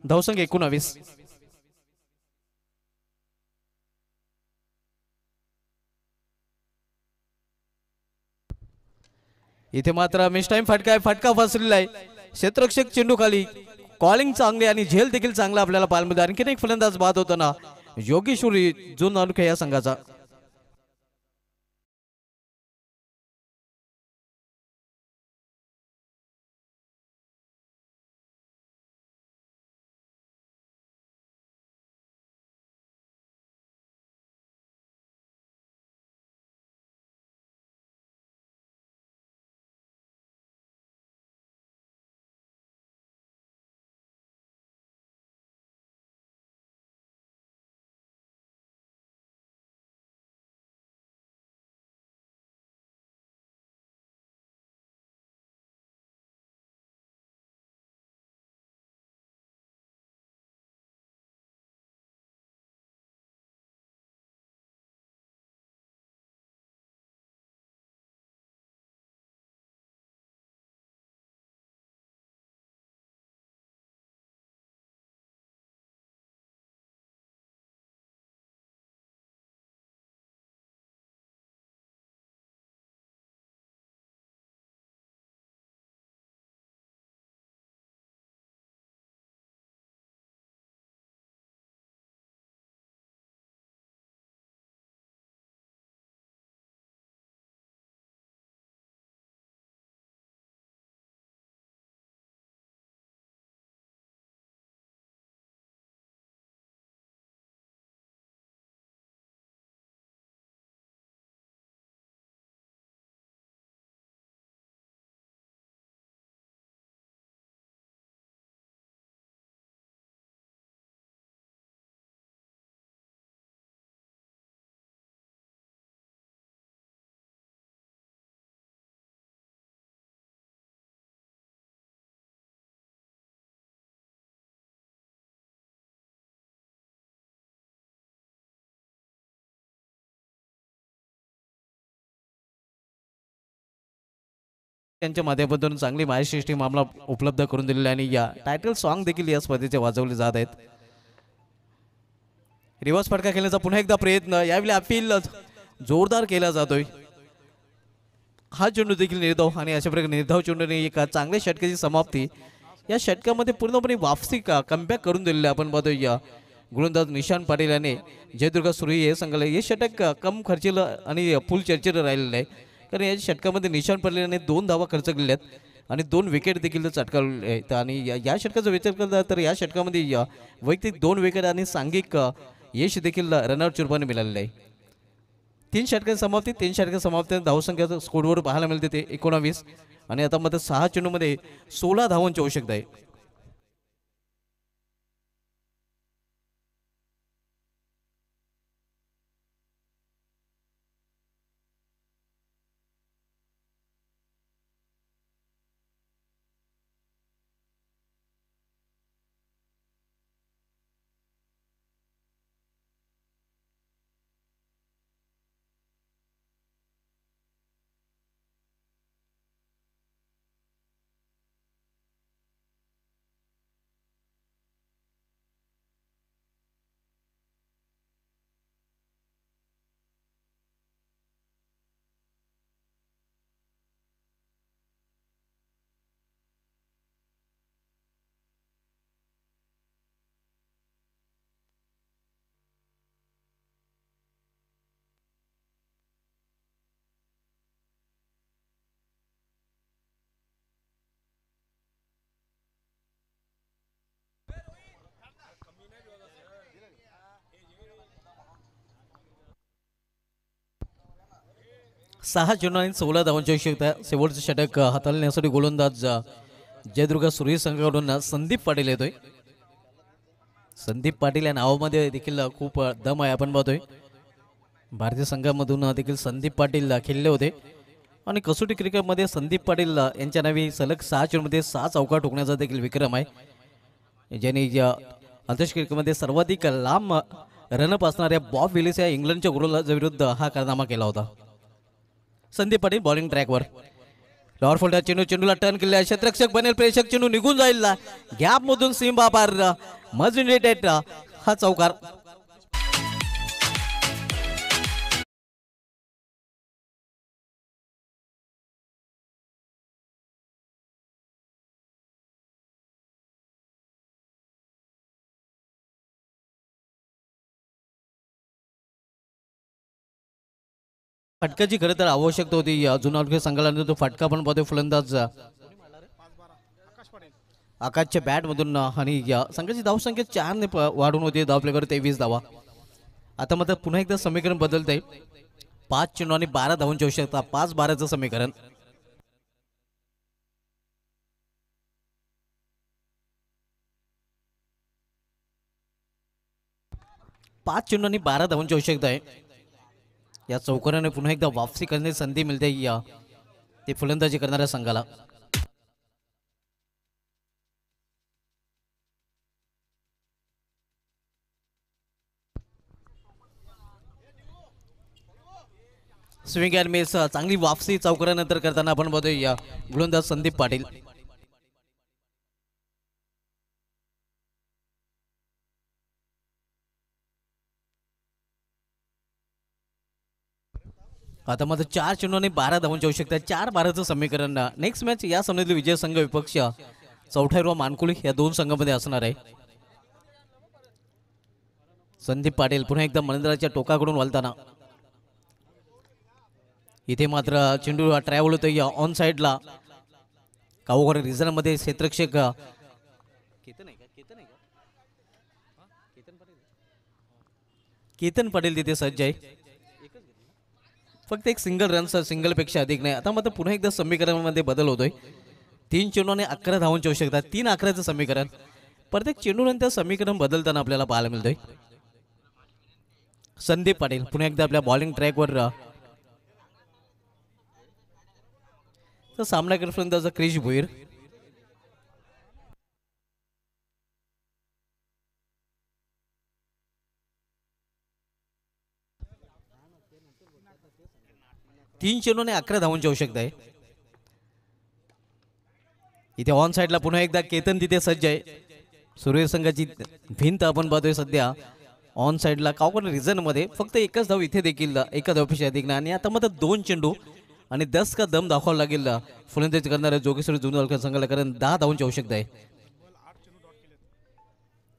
धावसंख्या 19. इथे मात्र मिस टाइम फटका आहे. फटका फसलेला आहे. क्षेत्ररक्षक चेंडू खाली. कॉलिंग चांगली आणि झेल देखील चांगला आपल्याला पाहायला मिळतो. आणखीन एक फलंदाज बाद होताना योगेश्वरी जो तालुका या संघाचा. त्यांच्या माध्यमातून चांगली मायश्रेष्ठी मामला उपलब्ध करून दिलेली आणि या टायटल सॉन्ग देखील या स्पर्धेचे वाजवले जात आहेत. रिव्हर्स फटका खेळण्याचा पुन्हा एकदा प्रयत्न. यावेळी अपील जोरदार केला जातोय. हा चेंडू देखील निर्धाव, आणि अशा प्रकारे निर्धाव चेंडूने एक चांगल्या षटकाची समाप्ती. या षटकामध्ये पूर्णपणे वापसी कमबॅक करून दिलेले आपण पाहतोय. या गोलंदाज निशान पाटील याने जयदुर्गा सुरई हे संघाला हे षटक कम खर्चीला आणि फुल चर्चेला राहिलेलं आहे, कारण या षटकामध्ये निशान पाटील याने 2 धावा खर्च केल्या आहेत आणि 2 विकेट देखील चटकावले आहेत. आणि या षटकाचा विचार केला तर या षटकामध्ये वैयक्तिक 2 विकेट आणि सांघिक यश देखील रनआउट रूपाने मिळालेलं आहे. 3 षटकाच्या समाप्ती धावसंख्या स्कोरवर पाहायला मिळते ते 19, आणि आता मात्र 6 चेंडूमध्ये 16 धावांची आवश्यकता आहे. 6 चेंडू आणि 16 धावांची आवश्यकता. शेवटचं षटक हाताळण्यासाठी गोलंदाज जयदुर्ग सूर्य संघाकडून संदीप पाटील येतोय. संदीप पाटील या नावामध्ये देखील खूप दम आहे. आपण पाहतोय भारतीय संघामधून देखील संदीप पाटील खेळले होते आणि कसोटी क्रिकेटमध्ये संदीप पाटील यांच्या नावे सलग 6 चेंडूमध्ये 6 चौका ठोकण्याचा देखील विक्रम आहे. ज्यांनी आंतरराष्ट्रीय क्रिकेटमध्ये सर्वाधिक लांब रनअप असणाऱ्या बॉब विलिस या इंग्लंडच्या गोलंदाजाविरुद्ध हा कारनामा केला होता. संदीप पाटील बॉलिंग ट्रॅकवर लॉवर फोल्डर चेंडूला टर्न केला. क्षेत्ररक्षक बनेल, प्रेक्षक चेंडू निघून जाईल. गॅप मधून सीमा पार मजिनेटेड हा चौकार. फटकाची खरं तर आवश्यकता होती जुना संघाला. तो फटका पण पाहतोय फलंदाज आकाशच्या बॅट मधून आणि या संघाची धावसंख्या 4 ने वाढून होती. धाव प्लेवर 23 धावा. आता मात्र पुन्हा एकदा समीकरण बदलतंय. 5 चेंडू आणि 12 धावांची आवश्यकता. 5-12चं समीकरण. पाच चेंडू आणि 12 धावांची आवश्यकता आहे. या चौकाराने पुन्हा एकदा वापसी करण्याची संधी मिळते या ते फलंदाजी करणाऱ्या संघाला. स्विंग अँड मिस चांगली वापसी चौकारानंतर करताना आपण बघतोय या गोलंदाज संदीप पाटील. आता मात्र 4 चेंडू आणि 12 धावांची आवश्यकता आहे. 4-12चं समीकरण. नेक्स्ट मॅच या सामन्यातील विजय संघ विपक्ष चौठाईरवा मानकुली या 2 संघांमध्ये असणार आहे. संदीप पाटील पुन्हा एकदा मनिंद्राच्या टोकाकडून वळताना. इथे मात्र चेंडू ट्रॅव्हल होतोय ऑन साइडला. कावोगड रिझन मध्ये क्षेत्ररक्षक केतन पाटील तिथे सज्ज आहे. फक्त एक सिंगल रन सिंगल पेक्षा अधिक नाही. आता मात्र पुन्हा एकदा समीकरणामध्ये बदल होतोय. 3 चेंडू आणि 11 धावांची आवश्यकता. 3-11चं समीकरण. प्रत्येक चेंडूनंतर समीकरण बदलताना आपल्याला पाहायला मिळतंय. संदीप पाटील पुन्हा एकदा आपल्या बॉलिंग ट्रॅकवर. तर सामना फलंदाज क्रिश भोईर. तीन चेंडू आणि 11 धावांची आवश्यकता आहे. इथे ऑन साइडला पुन्हा एकदा केतन तिथे सज्ज आहे. सूर्य संघाची भिंत आपण पाहतोय सध्या ऑन साइडला कावकोड रिझन मध्ये. फक्त एकच धाव इथे देखील एका धावपेक्षा अधिक नाही. आणि आता मात्र 2 चेंडू आणि 10 का दम दाखवावा लागेल फलंदाजी करणाऱ्या जोगेश्वरी जुन्नर संघाला, कारण 10 धावांची आवश्यकता आहे.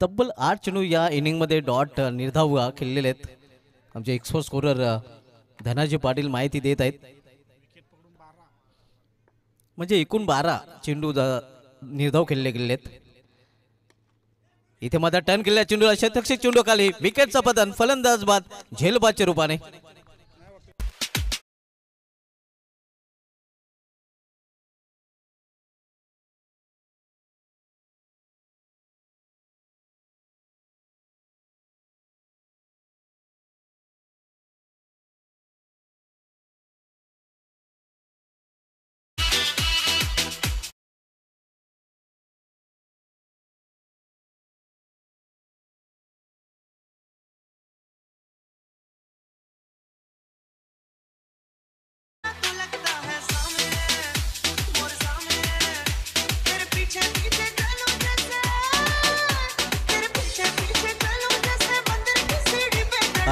तब्बल 8 चेंडू या इनिंग मध्ये डॉट निर्धाव खेळलेले आहेत. आमचे एक्सपर्ट स्कोरर धनाजी पाटील माहिती देत आहेत. म्हणजे एकूण 12 चेंडू निर्धाव खेळले गेलेत. इथे मात्र टर्न केलेल्या चेंडूला क्षेत्ररक्षक चेंडू खाली. विकेटचा पतन. फलंदाज बाद झेलबादच्या रूपाने.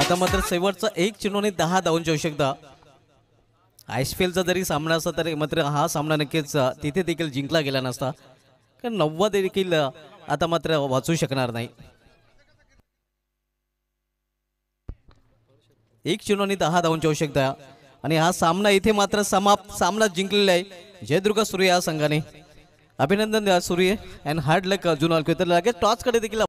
आता मात्र शेवटचा 1 चेंडू आणि 10 धावांची आवश्यकता. आयएसपीएलचा जरी सामना असता तरी मात्र हा सामना नक्कीच तिथे देखील जिंकला गेला नसता, कारण 90 देखील आता मात्र वाचू शकणार नाही. 1 चेंडू आणि 10 धावांची आवश्यकता. आणि हा सामना इथे मात्र सामना जिंकलेला आहे जयदुर्ग सूर्य या संघाने. अभिनंदन सूर्य अँड हार्ड लक जुनॉल. तर लगेच टॉस कडे देखील